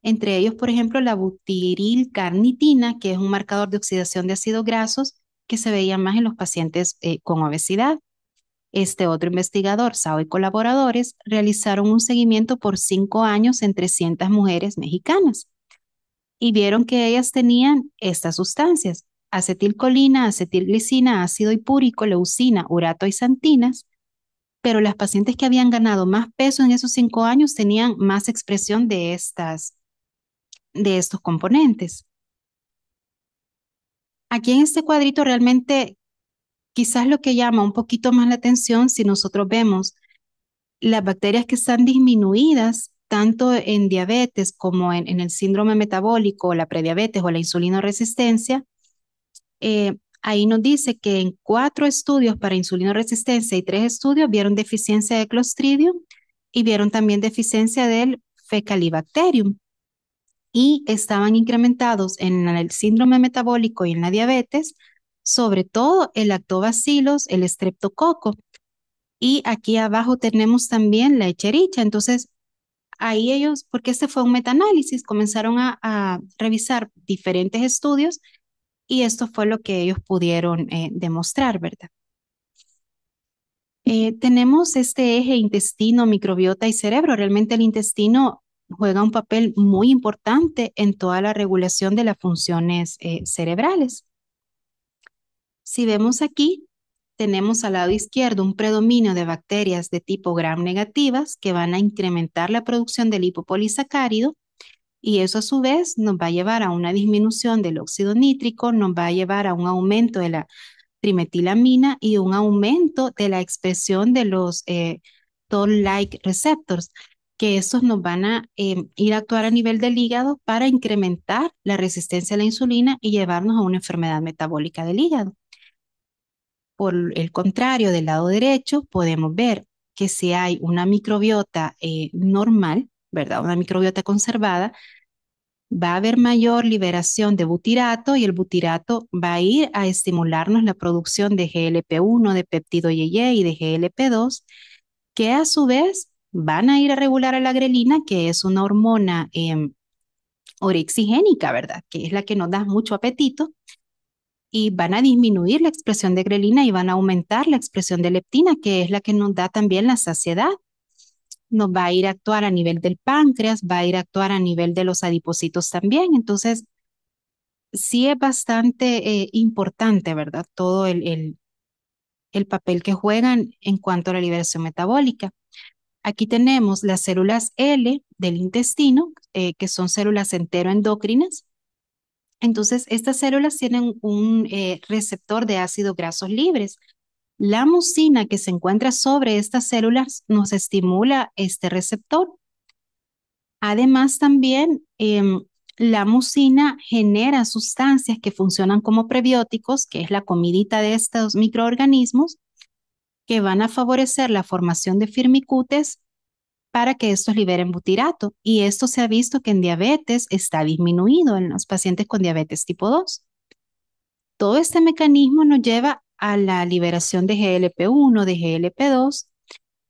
entre ellos, por ejemplo, la butirilcarnitina, que es un marcador de oxidación de ácidos grasos que se veía más en los pacientes con obesidad. Este otro investigador, Sao y colaboradores, realizaron un seguimiento por 5 años en 300 mujeres mexicanas y vieron que ellas tenían estas sustancias: acetilcolina, acetilglicina, ácido hipúrico, leucina, urato y santinas, pero las pacientes que habían ganado más peso en esos 5 años tenían más expresión de estos componentes. Aquí en este cuadrito realmente quizás lo que llama un poquito más la atención si nosotros vemos las bacterias que están disminuidas tanto en diabetes como en el síndrome metabólico, la prediabetes o la insulinoresistencia, ahí nos dice que en 4 estudios para insulinoresistencia y 3 estudios vieron deficiencia de Clostridium y vieron también deficiencia del Fecalibacterium y estaban incrementados en el síndrome metabólico y en la diabetes, sobre todo el lactobacillus, el estreptococo. Y aquí abajo tenemos también la Escherichia. Entonces, ahí ellos, porque este fue un metaanálisis, comenzaron a revisar diferentes estudios y esto fue lo que ellos pudieron demostrar, ¿verdad? Tenemos este eje intestino, microbiota y cerebro. Realmente el intestino juega un papel muy importante en toda la regulación de las funciones cerebrales. Si vemos aquí, tenemos al lado izquierdo un predominio de bacterias de tipo gram negativas que van a incrementar la producción del lipopolisacárido y eso a su vez nos va a llevar a una disminución del óxido nítrico, nos va a llevar a un aumento de la trimetilamina y un aumento de la expresión de los toll-like receptors, que estos nos van a ir a actuar a nivel del hígado para incrementar la resistencia a la insulina y llevarnos a una enfermedad metabólica del hígado. Por el contrario, del lado derecho podemos ver que si hay una microbiota normal, ¿verdad? Una microbiota conservada, va a haber mayor liberación de butirato y el butirato va a ir a estimularnos la producción de GLP-1, de péptido IgE y de GLP-2, que a su vez van a ir a regular a la grelina, que es una hormona orexigénica, ¿verdad? Que es la que nos da mucho apetito y van a disminuir la expresión de grelina y van a aumentar la expresión de leptina, que es la que nos da también la saciedad. Nos va a ir a actuar a nivel del páncreas, va a ir a actuar a nivel de los adipocitos también. Entonces, sí es bastante importante, ¿verdad? Todo el papel que juegan en cuanto a la liberación metabólica. Aquí tenemos las células L del intestino, que son células enteroendocrinas. Entonces, estas células tienen un receptor de ácidos grasos libres. La mucina que se encuentra sobre estas células nos estimula este receptor. Además, también la mucina genera sustancias que funcionan como prebióticos, que es la comidita de estos microorganismos, que van a favorecer la formación de firmicutes para que estos liberen butirato. Y esto se ha visto que en diabetes está disminuido en los pacientes con diabetes tipo 2. Todo este mecanismo nos lleva a la liberación de GLP-1, de GLP-2,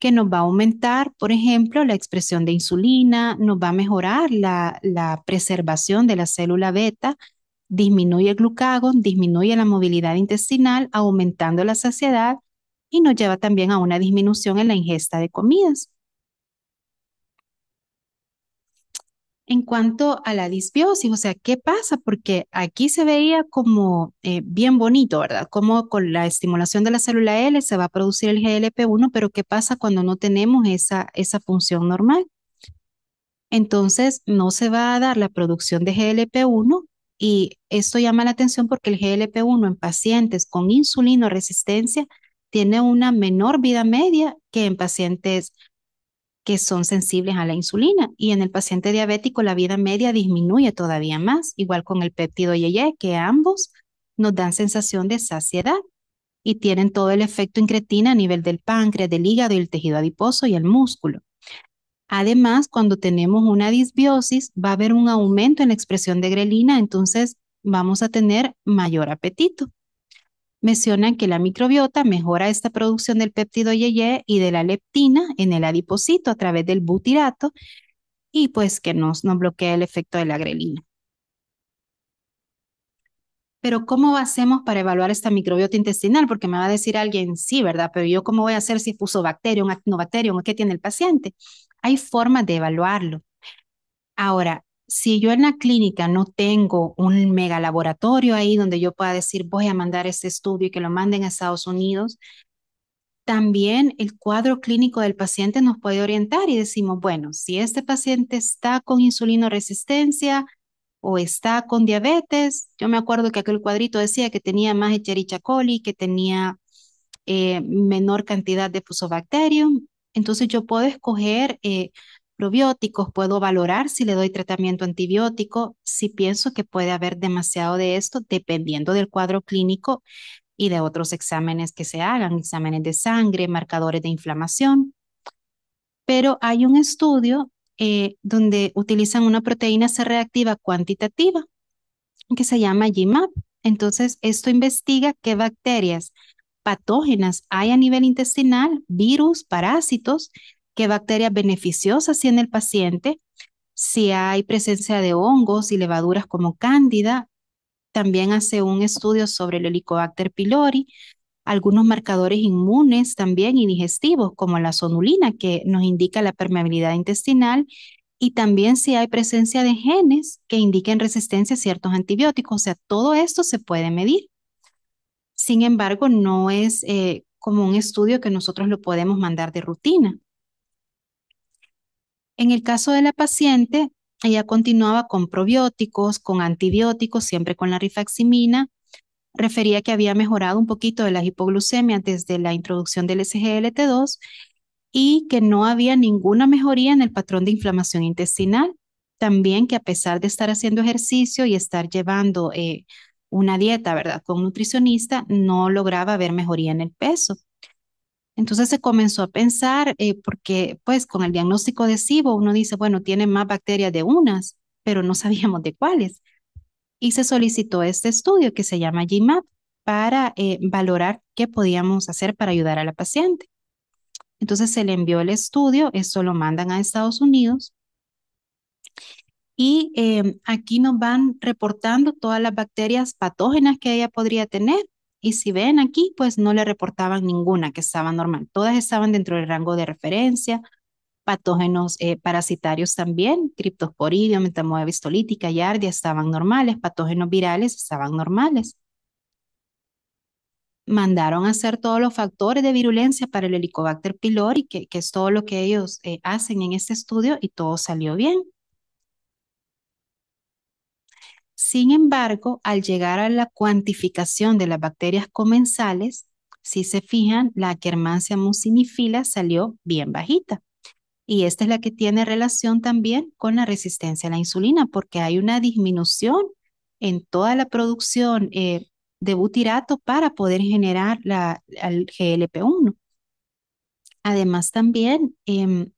que nos va a aumentar, por ejemplo, la expresión de insulina, nos va a mejorar la preservación de la célula beta, disminuye el glucagón, disminuye la movilidad intestinal, aumentando la saciedad y nos lleva también a una disminución en la ingesta de comidas. En cuanto a la disbiosis, o sea, ¿qué pasa? Porque aquí se veía como bien bonito, ¿verdad? Como con la estimulación de la célula L se va a producir el GLP-1, pero ¿qué pasa cuando no tenemos esa función normal? Entonces, no se va a dar la producción de GLP-1 y esto llama la atención porque el GLP-1 en pacientes con insulinoresistencia tiene una menor vida media que en pacientes que son sensibles a la insulina. Y en el paciente diabético la vida media disminuye todavía más, igual con el péptido IgE, que ambos nos dan sensación de saciedad y tienen todo el efecto incretina a nivel del páncreas, del hígado y el tejido adiposo y el músculo. Además, cuando tenemos una disbiosis, va a haber un aumento en la expresión de grelina, entonces vamos a tener mayor apetito. Mencionan que la microbiota mejora esta producción del péptido IgE y de la leptina en el adipocito a través del butirato y pues que nos bloquea el efecto de la grelina. Pero ¿cómo hacemos para evaluar esta microbiota intestinal? Porque me va a decir alguien, sí, ¿verdad? Pero yo ¿cómo voy a hacer si es Fusobacterium, Actinobacterium o qué tiene el paciente? Hay formas de evaluarlo. Ahora, si yo en la clínica no tengo un mega laboratorio ahí donde yo pueda decir, voy a mandar este estudio y que lo manden a Estados Unidos, también el cuadro clínico del paciente nos puede orientar y decimos, bueno, si este paciente está con insulinoresistencia o está con diabetes, yo me acuerdo que aquel cuadrito decía que tenía más Escherichia coli, que tenía menor cantidad de Fusobacterium, entonces yo puedo escoger probióticos, puedo valorar si le doy tratamiento antibiótico, si pienso que puede haber demasiado de esto, dependiendo del cuadro clínico y de otros exámenes que se hagan, exámenes de sangre, marcadores de inflamación. Pero hay un estudio donde utilizan una proteína C reactiva cuantitativa que se llama GMAP. Entonces, esto investiga qué bacterias patógenas hay a nivel intestinal, virus, parásitos, qué bacterias beneficiosas tiene el paciente, si hay presencia de hongos y levaduras como cándida. También hace un estudio sobre el Helicobacter pylori, algunos marcadores inmunes también y digestivos, como la sonulina, que nos indica la permeabilidad intestinal, y también si hay presencia de genes que indiquen resistencia a ciertos antibióticos. O sea, todo esto se puede medir. Sin embargo, no es como un estudio que nosotros lo podemos mandar de rutina. En el caso de la paciente, ella continuaba con probióticos, con antibióticos, siempre con la rifaximina. Refería que había mejorado un poquito de la hipoglucemia desde la introducción del SGLT2 y que no había ninguna mejoría en el patrón de inflamación intestinal. También que a pesar de estar haciendo ejercicio y estar llevando una dieta, ¿verdad? Con un nutricionista, no lograba ver mejoría en el peso. Entonces se comenzó a pensar, porque pues con el diagnóstico de SIBO uno dice, bueno, tiene más bacterias de unas, pero no sabíamos de cuáles. Y se solicitó este estudio que se llama GMAP para valorar qué podíamos hacer para ayudar a la paciente. Entonces se le envió el estudio, esto lo mandan a Estados Unidos y aquí nos van reportando todas las bacterias patógenas que ella podría tener. Y si ven aquí, pues no le reportaban ninguna que estaba normal. Todas estaban dentro del rango de referencia. Patógenos parasitarios también, Cryptosporidium, Entamoeba histolítica, Yardia estaban normales. Patógenos virales estaban normales. Mandaron a hacer todos los factores de virulencia para el Helicobacter pylori, que es todo lo que ellos hacen en este estudio y todo salió bien. Sin embargo, al llegar a la cuantificación de las bacterias comensales, si se fijan, la Akkermansia mucinifila salió bien bajita. Y esta es la que tiene relación también con la resistencia a la insulina, porque hay una disminución en toda la producción de butirato para poder generar el GLP-1. Además, también en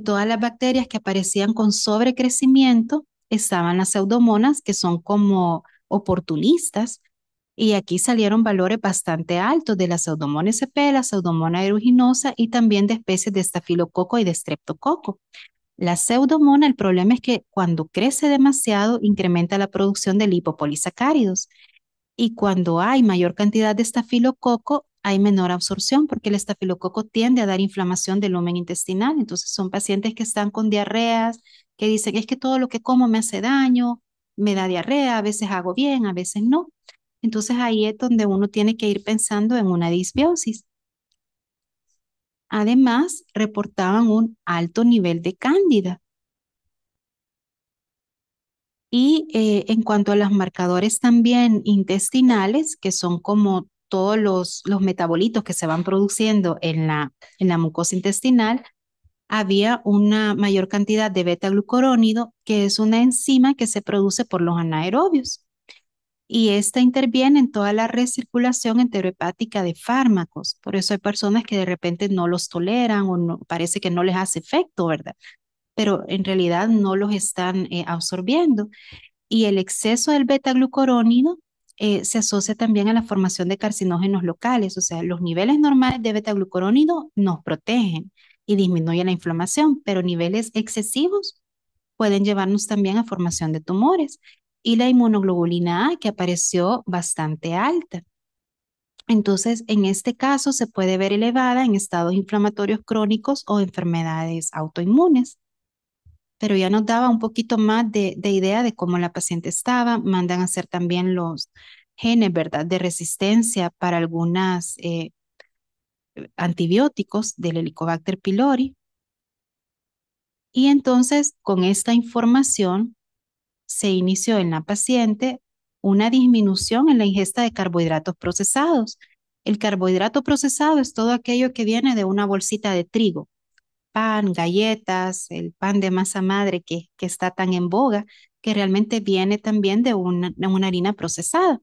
todas las bacterias que aparecían con sobrecrecimiento estaban las pseudomonas, que son como oportunistas, y aquí salieron valores bastante altos de la pseudomonas sp, la pseudomonas aeruginosa y también de especies de estafilococo y de streptococo. La pseudomona, el problema es que cuando crece demasiado, incrementa la producción de lipopolisacáridos. Y cuando hay mayor cantidad de estafilococo, hay menor absorción porque el estafilococo tiende a dar inflamación del lumen intestinal. Entonces son pacientes que están con diarreas, que dicen, es que todo lo que como me hace daño, me da diarrea, a veces hago bien, a veces no. Entonces ahí es donde uno tiene que ir pensando en una disbiosis. Además, reportaban un alto nivel de cándida. Y en cuanto a los marcadores también intestinales, que son como todos los metabolitos que se van produciendo en la mucosa intestinal, había una mayor cantidad de beta-glucurónido, que es una enzima que se produce por los anaerobios. Y esta interviene en toda la recirculación enterohepática de fármacos. Por eso hay personas que de repente no los toleran o no, parece que no les hace efecto, ¿verdad? Pero en realidad no los están absorbiendo. Y el exceso del beta-glucurónido se asocia también a la formación de carcinógenos locales, o sea, los niveles normales de beta-glucurónido nos protegen y disminuyen la inflamación, pero niveles excesivos pueden llevarnos también a formación de tumores. Y la inmunoglobulina A, que apareció bastante alta. Entonces, en este caso se puede ver elevada en estados inflamatorios crónicos o enfermedades autoinmunes. Pero ya nos daba un poquito más de idea de cómo la paciente estaba. Mandan a hacer también los genes, ¿verdad?, de resistencia para algunos antibióticos del Helicobacter pylori. Y entonces, con esta información, se inició en la paciente una disminución en la ingesta de carbohidratos procesados. El carbohidrato procesado es todo aquello que viene de una bolsita de trigo, pan, galletas, el pan de masa madre que está tan en boga, que realmente viene también de una harina procesada.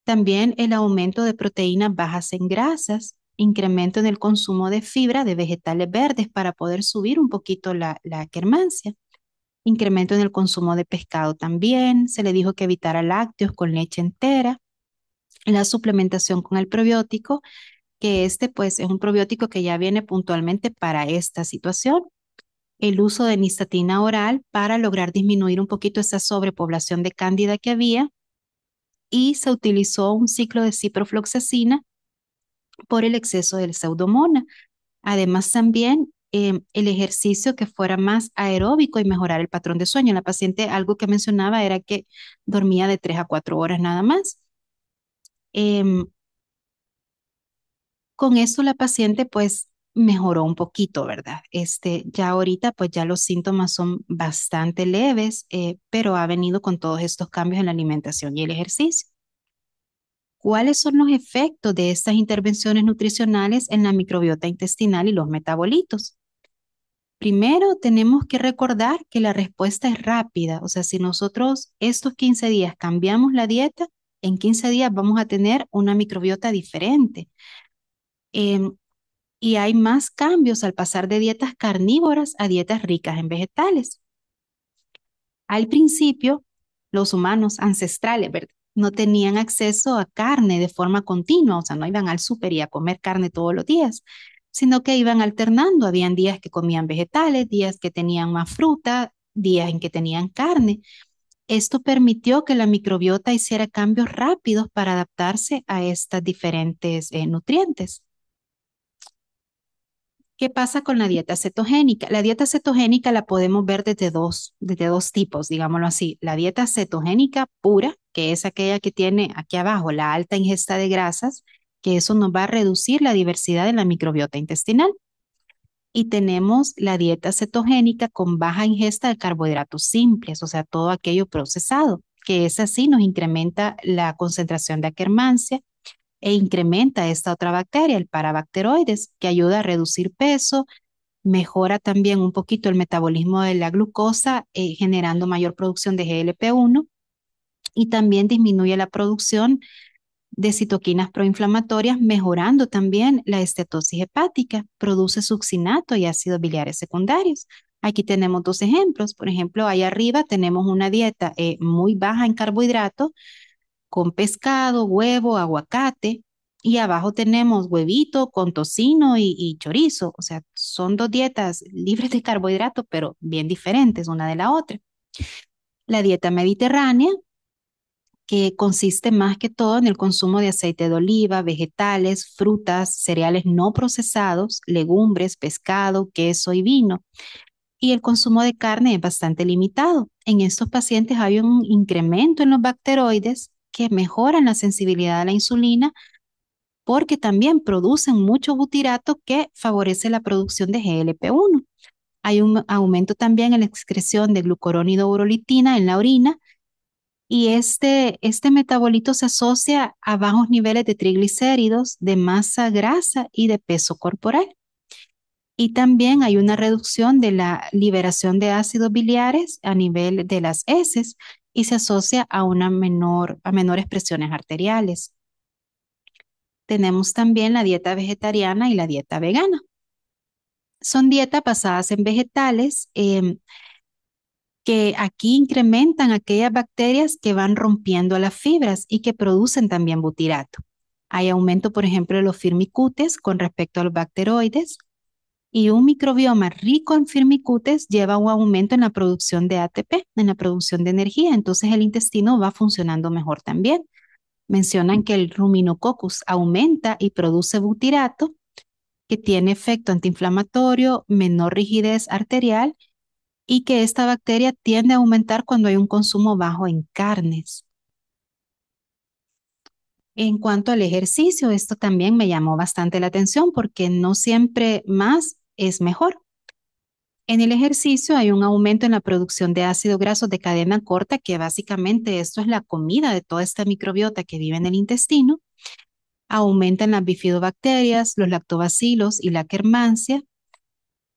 También el aumento de proteínas bajas en grasas, incremento en el consumo de fibra de vegetales verdes para poder subir un poquito la quermancia. Incremento en el consumo de pescado también. Se le dijo que evitara lácteos con leche entera. La suplementación con el probiótico, que este pues es un probiótico que ya viene puntualmente para esta situación. El uso de nistatina oral para lograr disminuir un poquito esa sobrepoblación de cándida que había. Y se utilizó un ciclo de ciprofloxacina por el exceso del pseudomonas. Además, también el ejercicio que fuera más aeróbico y mejorar el patrón de sueño. La paciente, algo que mencionaba era que dormía de 3 a 4 horas nada más. Em, con eso la paciente pues mejoró un poquito, ¿verdad? Ya ahorita pues ya los síntomas son bastante leves, pero ha venido con todos estos cambios en la alimentación y el ejercicio. ¿Cuáles son los efectos de estas intervenciones nutricionales en la microbiota intestinal y los metabolitos? Primero, tenemos que recordar que la respuesta es rápida. O sea, si nosotros estos 15 días cambiamos la dieta, en 15 días vamos a tener una microbiota diferente. Em, y hay más cambios al pasar de dietas carnívoras a dietas ricas en vegetales. Al principio, los humanos ancestrales, ¿verdad?, no tenían acceso a carne de forma continua, o sea, no iban al súper y a comer carne todos los días, sino que iban alternando. Habían días que comían vegetales, días que tenían más fruta, días en que tenían carne. Esto permitió que la microbiota hiciera cambios rápidos para adaptarse a estas diferentes nutrientes. ¿Qué pasa con la dieta cetogénica? La dieta cetogénica la podemos ver desde dos tipos, digámoslo así. La dieta cetogénica pura, que es aquella que tiene aquí abajo la alta ingesta de grasas, que eso nos va a reducir la diversidad de la microbiota intestinal. Y tenemos la dieta cetogénica con baja ingesta de carbohidratos simples, o sea, todo aquello procesado, que es así, nos incrementa la concentración de Akkermansia e incrementa esta otra bacteria, el Parabacteroides, que ayuda a reducir peso, mejora también un poquito el metabolismo de la glucosa, generando mayor producción de GLP-1 y también disminuye la producción de citoquinas proinflamatorias, mejorando también la estetosis hepática, produce succinato y ácidos biliares secundarios. Aquí tenemos dos ejemplos. Por ejemplo, ahí arriba tenemos una dieta muy baja en carbohidratos, con pescado, huevo, aguacate, y abajo tenemos huevito con tocino y chorizo. O sea, son dos dietas libres de carbohidratos, pero bien diferentes una de la otra. La dieta mediterránea, que consiste más que todo en el consumo de aceite de oliva, vegetales, frutas, cereales no procesados, legumbres, pescado, queso y vino. Y el consumo de carne es bastante limitado. En estos pacientes hay un incremento en los bacteroides que mejoran la sensibilidad a la insulina porque también producen mucho butirato que favorece la producción de GLP-1. Hay un aumento también en la excreción de glucurónido urolitina en la orina Y este metabolito se asocia a bajos niveles de triglicéridos, de masa grasa y de peso corporal. Y también hay una reducción de la liberación de ácidos biliares a nivel de las heces y se asocia a menores presiones arteriales. Tenemos también la dieta vegetariana y la dieta vegana. Son dietas basadas en vegetales que aquí incrementan aquellas bacterias que van rompiendo las fibras y que producen también butirato. Hay aumento, por ejemplo, de los firmicutes con respecto a los bacteroides y un microbioma rico en firmicutes lleva un aumento en la producción de ATP, en la producción de energía. Entonces el intestino va funcionando mejor también. Mencionan que el Ruminococcus aumenta y produce butirato, que tiene efecto antiinflamatorio, menor rigidez arterial y que esta bacteria tiende a aumentar cuando hay un consumo bajo en carnes. En cuanto al ejercicio, esto también me llamó bastante la atención porque no siempre más es mejor. En el ejercicio hay un aumento en la producción de ácidos grasos de cadena corta, que básicamente esto es la comida de toda esta microbiota que vive en el intestino. Aumentan las bifidobacterias, los lactobacilos y la Akkermansia.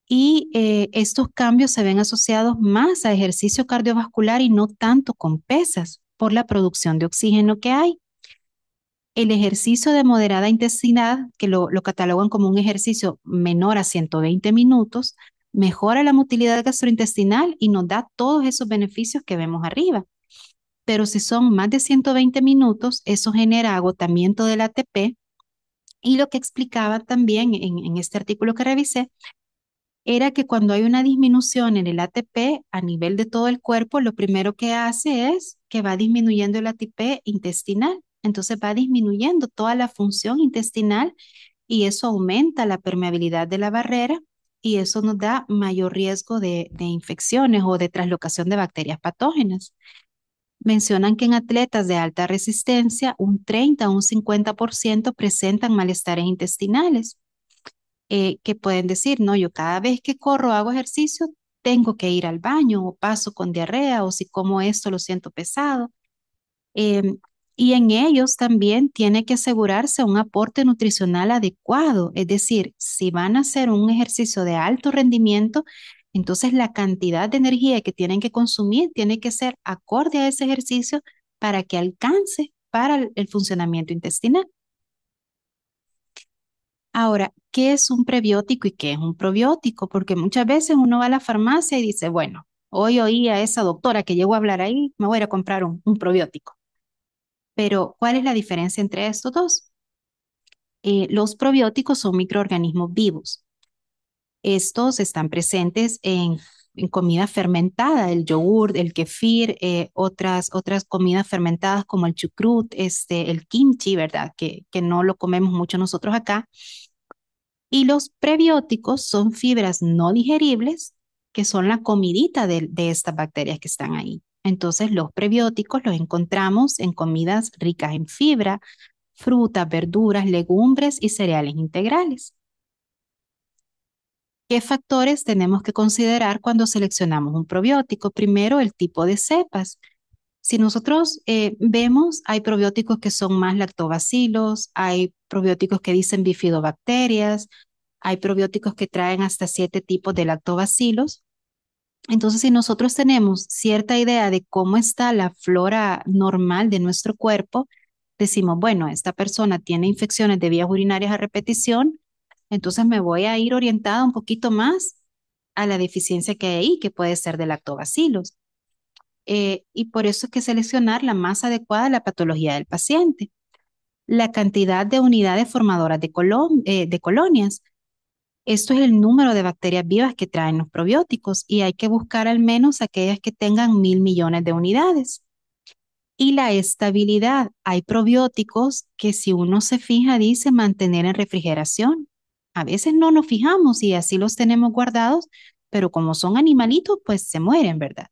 Y estos cambios se ven asociados más a ejercicio cardiovascular y no tanto con pesas por la producción de oxígeno que hay. El ejercicio de moderada intensidad, que lo catalogan como un ejercicio menor a 120 minutos, mejora la motilidad gastrointestinal y nos da todos esos beneficios que vemos arriba. Pero si son más de 120 minutos, eso genera agotamiento del ATP y lo que explicaba también en este artículo que revisé era que cuando hay una disminución en el ATP a nivel de todo el cuerpo, lo primero que hace es que va disminuyendo el ATP intestinal. Entonces va disminuyendo toda la función intestinal y eso aumenta la permeabilidad de la barrera y eso nos da mayor riesgo de infecciones o de translocación de bacterias patógenas. Mencionan que en atletas de alta resistencia, un 30 o un 50% presentan malestares intestinales que pueden decir, no, yo cada vez que corro, hago ejercicio, tengo que ir al baño o paso con diarrea o si como esto lo siento pesado. Em, y en ellos también tiene que asegurarse un aporte nutricional adecuado, es decir, si van a hacer un ejercicio de alto rendimiento, entonces la cantidad de energía que tienen que consumir tiene que ser acorde a ese ejercicio para que alcance para el funcionamiento intestinal. Ahora, ¿qué es un prebiótico y qué es un probiótico? Porque muchas veces uno va a la farmacia y dice, bueno, hoy oí a esa doctora que llegó a hablar ahí, me voy a ir a comprar un probiótico. Pero, ¿cuál es la diferencia entre estos dos? Los probióticos son microorganismos vivos. Estos están presentes en comida fermentada, el yogur, el kefir, otras comidas fermentadas como el chucrut, el kimchi, ¿verdad? Que no lo comemos mucho nosotros acá. Y los prebióticos son fibras no digeribles, que son la comidita de estas bacterias que están ahí. Entonces, los prebióticos los encontramos en comidas ricas en fibra, frutas, verduras, legumbres y cereales integrales. ¿Qué factores tenemos que considerar cuando seleccionamos un probiótico? Primero, el tipo de cepas. Si nosotros vemos, hay probióticos que son más lactobacilos, hay probióticos que dicen bifidobacterias, hay probióticos que traen hasta 7 tipos de lactobacilos. Entonces, si nosotros tenemos cierta idea de cómo está la flora normal de nuestro cuerpo, decimos, bueno, esta persona tiene infecciones de vías urinarias a repetición, entonces me voy a ir orientada un poquito más a la deficiencia que hay ahí, que puede ser de lactobacilos. Y por eso hay que seleccionar la más adecuada a la patología del paciente. La cantidad de unidades formadoras de colonias. Esto es el número de bacterias vivas que traen los probióticos y hay que buscar al menos aquellas que tengan 1.000 millones de unidades. Y la estabilidad. Hay probióticos que si uno se fija dice mantener en refrigeración. A veces no nos fijamos y así los tenemos guardados, pero como son animalitos, pues se mueren, ¿verdad?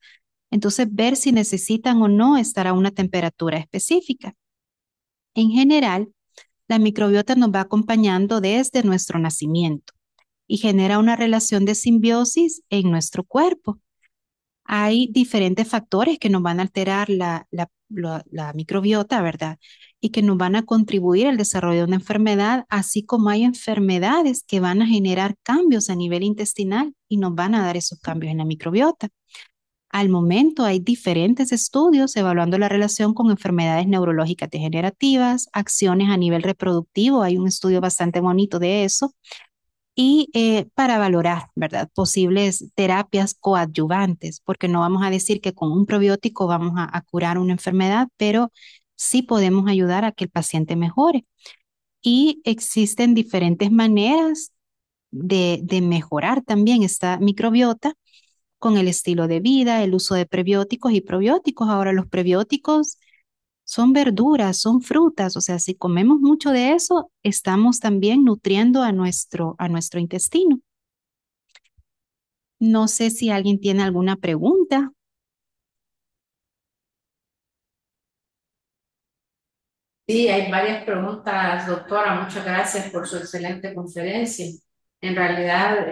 Entonces, ver si necesitan o no estar a una temperatura específica. En general, la microbiota nos va acompañando desde nuestro nacimiento y genera una relación de simbiosis en nuestro cuerpo. Hay diferentes factores que nos van a alterar la la microbiota, ¿verdad? Y que nos van a contribuir al desarrollo de una enfermedad, así como hay enfermedades que van a generar cambios a nivel intestinal y nos van a dar esos cambios en la microbiota. Al momento hay diferentes estudios evaluando la relación con enfermedades neurológicas degenerativas, acciones a nivel reproductivo, hay un estudio bastante bonito de eso, y para valorar, ¿verdad? Posibles terapias coadyuvantes, porque no vamos a decir que con un probiótico vamos a curar una enfermedad, pero sí podemos ayudar a que el paciente mejore. Y existen diferentes maneras de mejorar también esta microbiota con el estilo de vida, el uso de prebióticos y probióticos. Ahora los prebióticos son verduras, son frutas, o sea, si comemos mucho de eso, estamos también nutriendo a nuestro intestino. No sé si alguien tiene alguna pregunta. Sí, hay varias preguntas, doctora. Muchas gracias por su excelente conferencia. En realidad,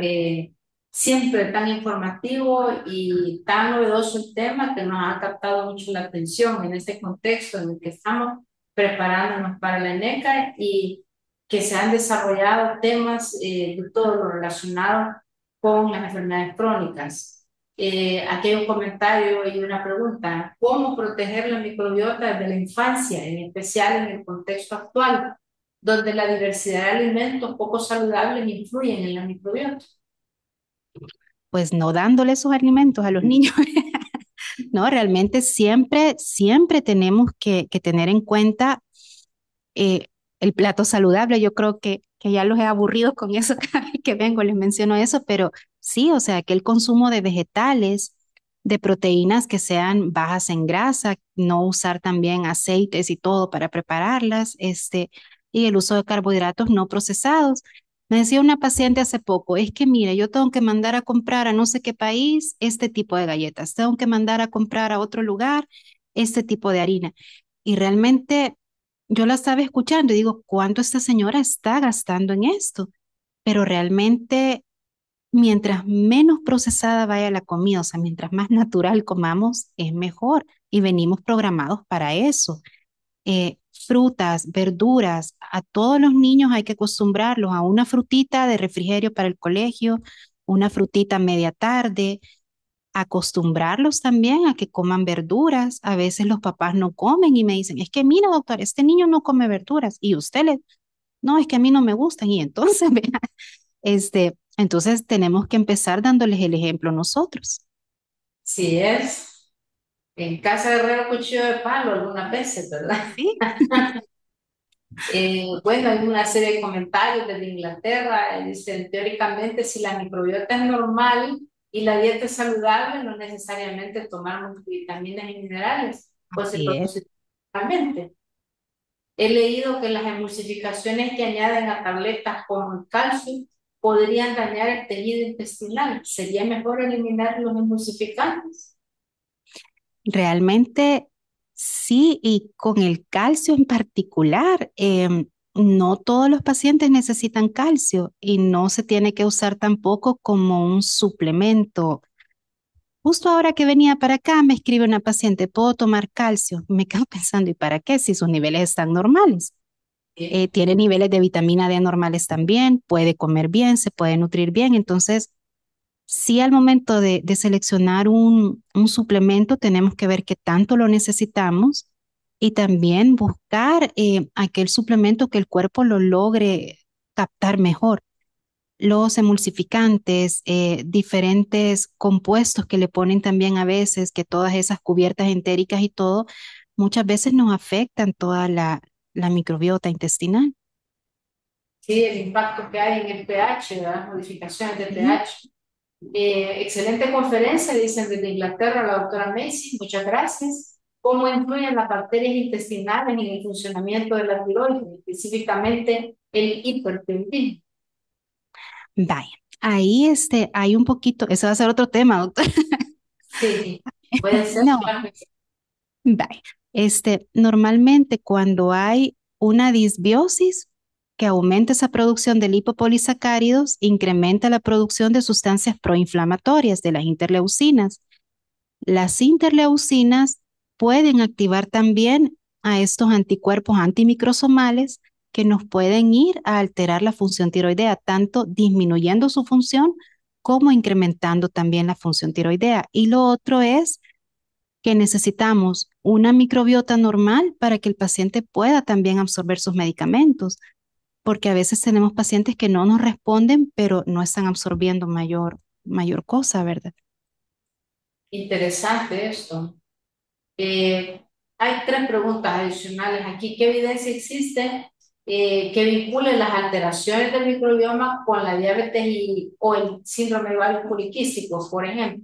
siempre tan informativo y tan novedoso el tema que nos ha captado mucho la atención en este contexto en el que estamos preparándonos para la ENECA y que se han desarrollado temas de todo lo relacionado con las enfermedades crónicas. Aquí hay un comentario y una pregunta. ¿Cómo proteger la microbiota desde la infancia, en especial en el contexto actual, donde la diversidad de alimentos poco saludables influyen en la microbiota? Pues no dándole esos alimentos a los niños. No, realmente siempre, siempre tenemos que tener en cuenta eh, el plato saludable. Yo creo que ya los he aburrido con eso cada vez que vengo, les menciono eso, pero sí, o sea, que el consumo de vegetales, de proteínas que sean bajas en grasa, no usar también aceites y todo para prepararlas, y el uso de carbohidratos no procesados. Me decía una paciente hace poco, es que mire, yo tengo que mandar a comprar a no sé qué país este tipo de galletas, tengo que mandar a comprar a otro lugar este tipo de harina. Y realmente yo la estaba escuchando y digo, ¿cuánto esta señora está gastando en esto? Pero realmente, mientras menos procesada vaya la comida, o sea, mientras más natural comamos, es mejor. Y venimos programados para eso. Frutas, verduras, a todos los niños hay que acostumbrarlos a una frutita de refrigerio para el colegio, una frutita media tarde, acostumbrarlos también a que coman verduras. A veces los papás no comen y me dicen, es que mira, doctor, este niño no come verduras y usted le, no, es que a mí no me gustan. Y entonces, vea, entonces tenemos que empezar dándoles el ejemplo nosotros. Sí es. En casa de herrero cuchillo de palo algunas veces, ¿verdad? Sí, Bueno, hay una serie de comentarios desde Inglaterra. Dicen, teóricamente, si la microbiota es normal y la dieta es saludable, no necesariamente tomar multivitaminas y minerales, pues se así es. produce naturalmente. He leído que las emulsificaciones que añaden a tabletas como el calcio podrían dañar el tejido intestinal. ¿Sería mejor eliminar los emulsificantes? Realmente sí, y con el calcio en particular, no todos los pacientes necesitan calcio y no se tiene que usar tampoco como un suplemento. Justo ahora que venía para acá, me escribe una paciente, ¿puedo tomar calcio? Me quedo pensando, ¿y para qué? Si sus niveles están normales. Sí. Tiene niveles de vitamina D normales también, puede comer bien, se puede nutrir bien. Entonces, sí, al momento de seleccionar un suplemento, tenemos que ver qué tanto lo necesitamos y también buscar aquel suplemento que el cuerpo lo logre captar mejor. Los emulsificantes, diferentes compuestos que le ponen también a veces, que todas esas cubiertas entéricas y todo, muchas veces nos afectan toda la microbiota intestinal. Sí, el impacto que hay en el pH, las modificaciones de Sí. pH. Excelente conferencia, dicen desde Inglaterra la doctora Macy, muchas gracias. ¿Cómo influyen las bacterias intestinales en el funcionamiento de la tiroides, específicamente el hipertiroidismo? Vaya, ahí hay un poquito, eso va a ser otro tema, doctor. Sí, puede ser, No, claro. vaya. Normalmente cuando hay una disbiosis que aumenta esa producción de lipopolisacáridos, incrementa la producción de sustancias proinflamatorias de las interleucinas. Las interleucinas pueden activar también a estos anticuerpos antimicrosomales que nos pueden ir a alterar la función tiroidea, tanto disminuyendo su función como incrementando también la función tiroidea. Y lo otro es que necesitamos una microbiota normal para que el paciente pueda también absorber sus medicamentos, porque a veces tenemos pacientes que no nos responden, pero no están absorbiendo mayor cosa, ¿verdad? Interesante esto. Eh, Hay tres preguntas adicionales aquí. ¿Qué evidencia existe que vincule las alteraciones del microbioma con la diabetes o el síndrome de ovario poliquístico, por ejemplo?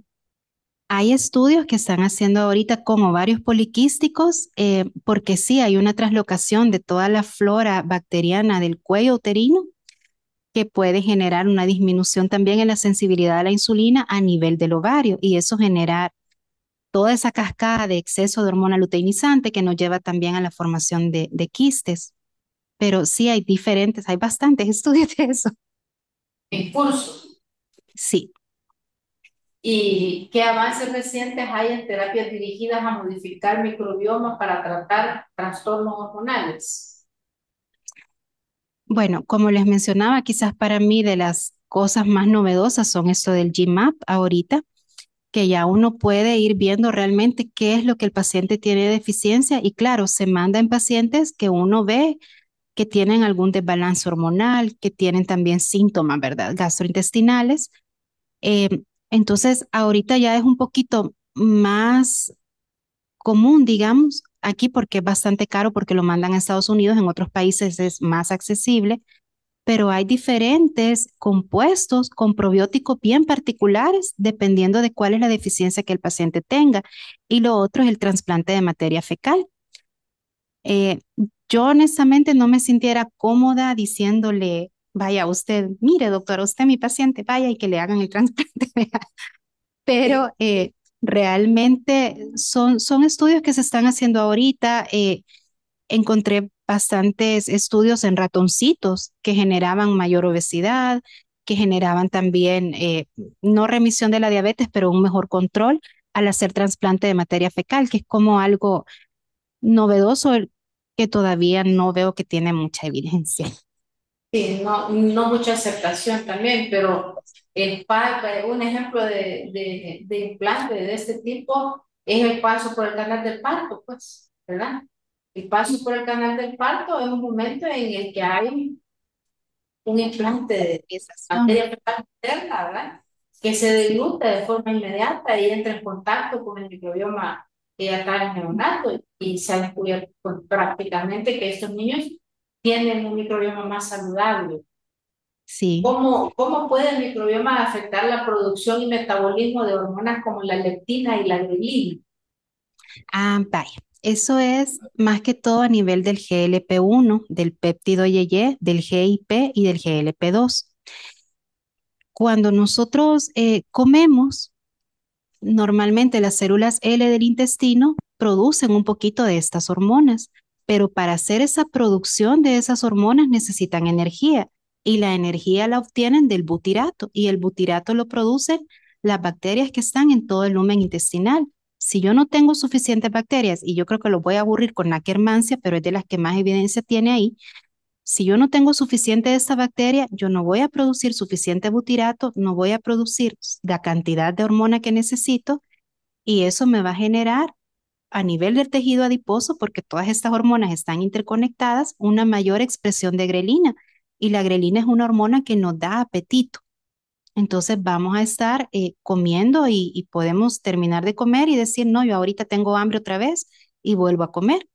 Hay estudios que están haciendo ahorita con ovarios poliquísticos, porque sí hay una translocación de toda la flora bacteriana del cuello uterino que puede generar una disminución también en la sensibilidad a la insulina a nivel del ovario y eso genera toda esa cascada de exceso de hormona luteinizante que nos lleva también a la formación de quistes. Pero sí hay bastantes estudios de eso. En curso. Sí. ¿Y qué avances recientes hay en terapias dirigidas a modificar microbioma para tratar trastornos hormonales? Bueno, como les mencionaba, quizás para mí de las cosas más novedosas son esto del GMAP ahorita, que ya uno puede ir viendo realmente qué es lo que el paciente tiene de deficiencia y claro, se manda en pacientes que uno ve que tienen algún desbalance hormonal, que tienen también síntomas, ¿verdad? Gastrointestinales. Eh, entonces, ahorita ya es un poquito más común, digamos, aquí porque es bastante caro porque lo mandan a Estados Unidos, en otros países es más accesible, pero hay diferentes compuestos con probióticos bien particulares dependiendo de cuál es la deficiencia que el paciente tenga. Y lo otro es el trasplante de materia fecal. Eh, yo honestamente no me sintiera cómoda diciéndole, vaya usted, mire doctora, usted es mi paciente, vaya y que le hagan el trasplante, pero realmente son estudios que se están haciendo ahorita. Encontré bastantes estudios en ratoncitos que generaban mayor obesidad, que generaban también no remisión de la diabetes, pero un mejor control al hacer trasplante de materia fecal, que es como algo novedoso que todavía no veo que tiene mucha evidencia. Sí, no, no mucha aceptación también, pero un ejemplo de implante de este tipo es el paso por el canal del parto, pues, ¿verdad? El paso por el canal del parto es un momento en el que hay un implante de Estación. materia fecal materna, ¿verdad? Que se diluye de forma inmediata y entra en contacto con el microbioma acá en neonato y se ha descubierto pues, prácticamente que estos niños tienen un microbioma más saludable. Sí. ¿Cómo puede el microbioma afectar la producción y metabolismo de hormonas como la leptina y la grelina? Ah, vaya. Eso es más que todo a nivel del GLP-1, del péptido YY, del GIP y del GLP-2. Cuando nosotros comemos, normalmente las células L del intestino producen un poquito de estas hormonas, pero para hacer esa producción de esas hormonas necesitan energía y la energía la obtienen del butirato y el butirato lo producen las bacterias que están en todo el lumen intestinal. Si yo no tengo suficientes bacterias, y yo creo que lo voy a aburrir con Akkermansia, pero es de las que más evidencia tiene ahí, si yo no tengo suficiente de esta bacteria, yo no voy a producir suficiente butirato, no voy a producir la cantidad de hormona que necesito y eso me va a generar a nivel del tejido adiposo, porque todas estas hormonas están interconectadas, una mayor expresión de grelina. Y la grelina es una hormona que nos da apetito. Entonces vamos a estar comiendo y podemos terminar de comer y decir, no, yo ahorita tengo hambre otra vez y vuelvo a comer.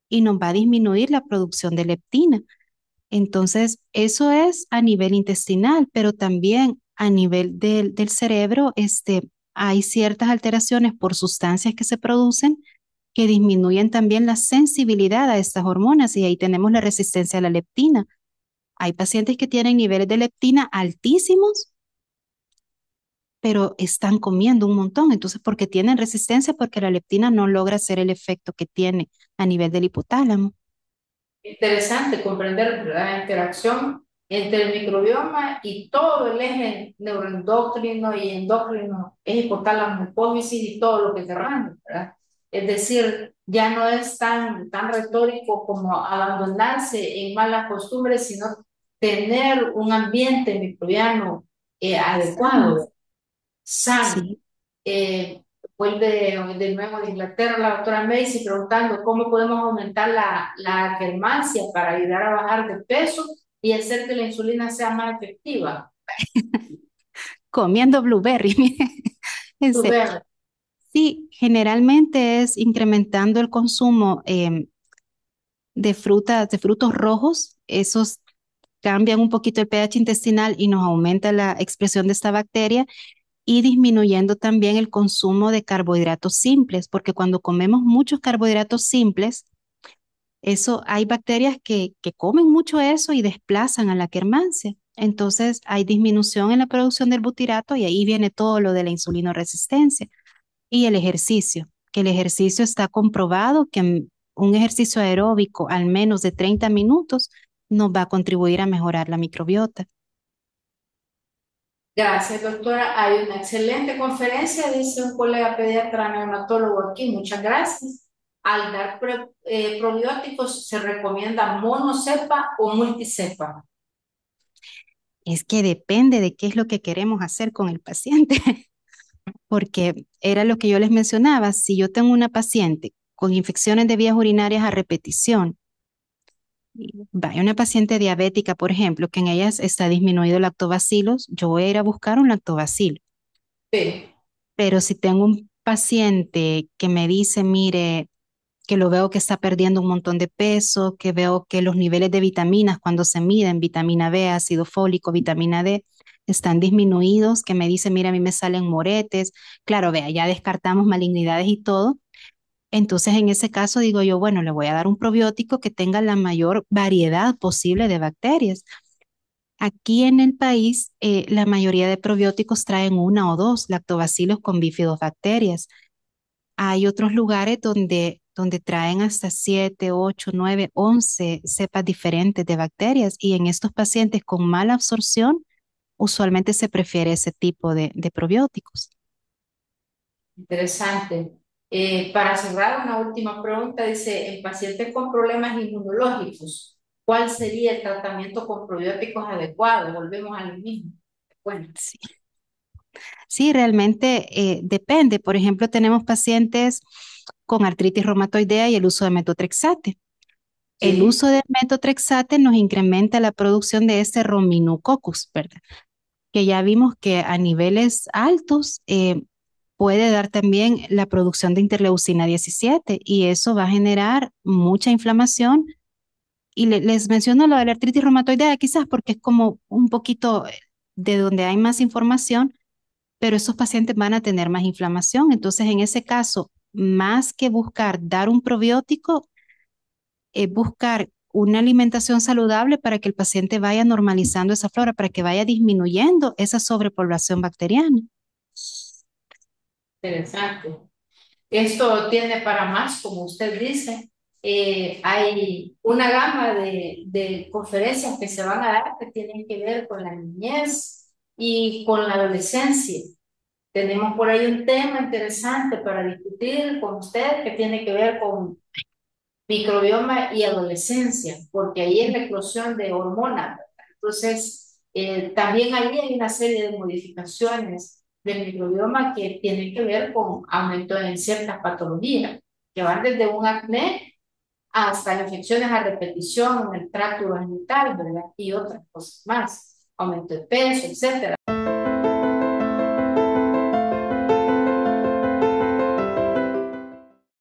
Y nos va a disminuir la producción de leptina. Entonces, eso es a nivel intestinal, pero también a nivel del cerebro, hay ciertas alteraciones por sustancias que se producen que disminuyen también la sensibilidad a estas hormonas y ahí tenemos la resistencia a la leptina. Hay pacientes que tienen niveles de leptina altísimos, pero están comiendo un montón. Entonces, porque tienen resistencia, porque la leptina no logra hacer el efecto que tiene a nivel del hipotálamo. Interesante comprender la interacción entre el microbioma y todo el eje neuroendocrino y endocrino, eje hipotálamo, hipófisis y todo lo que querramos, ¿verdad? Es decir, ya no es tan retórico como abandonarse en malas costumbres, sino tener un ambiente microbiano Sano. adecuado, sano. Sí. Eh, Vuelve de nuevo de Inglaterra la doctora Macy preguntando cómo podemos aumentar la germancia para ayudar a bajar de peso y hacer que la insulina sea más efectiva. Comiendo blueberry. Tú Este, ves, sí, generalmente es incrementando el consumo de frutas, de frutos rojos. Esos cambian un poquito el pH intestinal y nos aumenta la expresión de esta bacteria y disminuyendo también el consumo de carbohidratos simples, porque cuando comemos muchos carbohidratos simples, eso hay bacterias que comen mucho eso y desplazan a la quermancia. Entonces hay disminución en la producción del butirato y ahí viene todo lo de la insulinoresistencia y el ejercicio, que el ejercicio está comprobado que un ejercicio aeróbico al menos de 30 minutos nos va a contribuir a mejorar la microbiota. gracias, doctora. Hay una excelente conferencia, dice un colega pediatra neonatólogo aquí. Muchas gracias. Al dar probióticos, ¿se recomienda monocepa o multicepa? Es que depende de qué es lo que queremos hacer con el paciente, porque era lo que yo les mencionaba. Si yo tengo una paciente con infecciones de vías urinarias a repetición, vaya una paciente diabética, por ejemplo, que en ellas está disminuido el lactobacilos, yo voy a ir a buscar un lactobacilo. Sí, Pero si tengo un paciente que me dice, mire, que lo veo que está perdiendo un montón de peso, que veo que los niveles de vitaminas cuando se miden, vitamina B, ácido fólico, vitamina D, están disminuidos, que me dice, mira, a mí me salen moretes, claro, vea, ya descartamos malignidades y todo. Entonces, en ese caso digo yo, bueno, le voy a dar un probiótico que tenga la mayor variedad posible de bacterias. Aquí en el país, la mayoría de probióticos traen una o dos lactobacilos con bifidobacterias. Hay otros lugares donde traen hasta 7, 8, 9, 11 cepas diferentes de bacterias y en estos pacientes con mala absorción, usualmente se prefiere ese tipo de probióticos. interesante. Para cerrar, una última pregunta. Dice, en pacientes con problemas inmunológicos, ¿cuál sería el tratamiento con probióticos adecuado? Volvemos a lo mismo. Bueno, Sí, sí, realmente depende. Por ejemplo, tenemos pacientes con artritis reumatoidea y el uso de metotrexate. El sí, uso de metotrexate nos incrementa la producción de este Rominucoccus, ¿verdad? Que ya vimos que a niveles altos puede dar también la producción de interleucina 17 y eso va a generar mucha inflamación. Y les menciono lo de la artritis reumatoidea quizás porque es como un poquito de donde hay más información, pero esos pacientes van a tener más inflamación. Entonces, en ese caso, más que buscar dar un probiótico, buscar una alimentación saludable para que el paciente vaya normalizando esa flora, para que vaya disminuyendo esa sobrepoblación bacteriana. interesante. Esto tiene para más, como usted dice. Hay una gama de conferencias que se van a dar que tienen que ver con la niñez y con la adolescencia. Tenemos por ahí un tema interesante para discutir con usted que tiene que ver con microbioma y adolescencia, porque ahí es la eclosión de hormonas, ¿verdad? Entonces, también ahí hay una serie de modificaciones del microbioma que tienen que ver con aumento en ciertas patologías, que van desde un acné hasta infecciones a repetición en el tracto genital, ¿verdad? Y otras cosas más, aumento de peso, etcétera.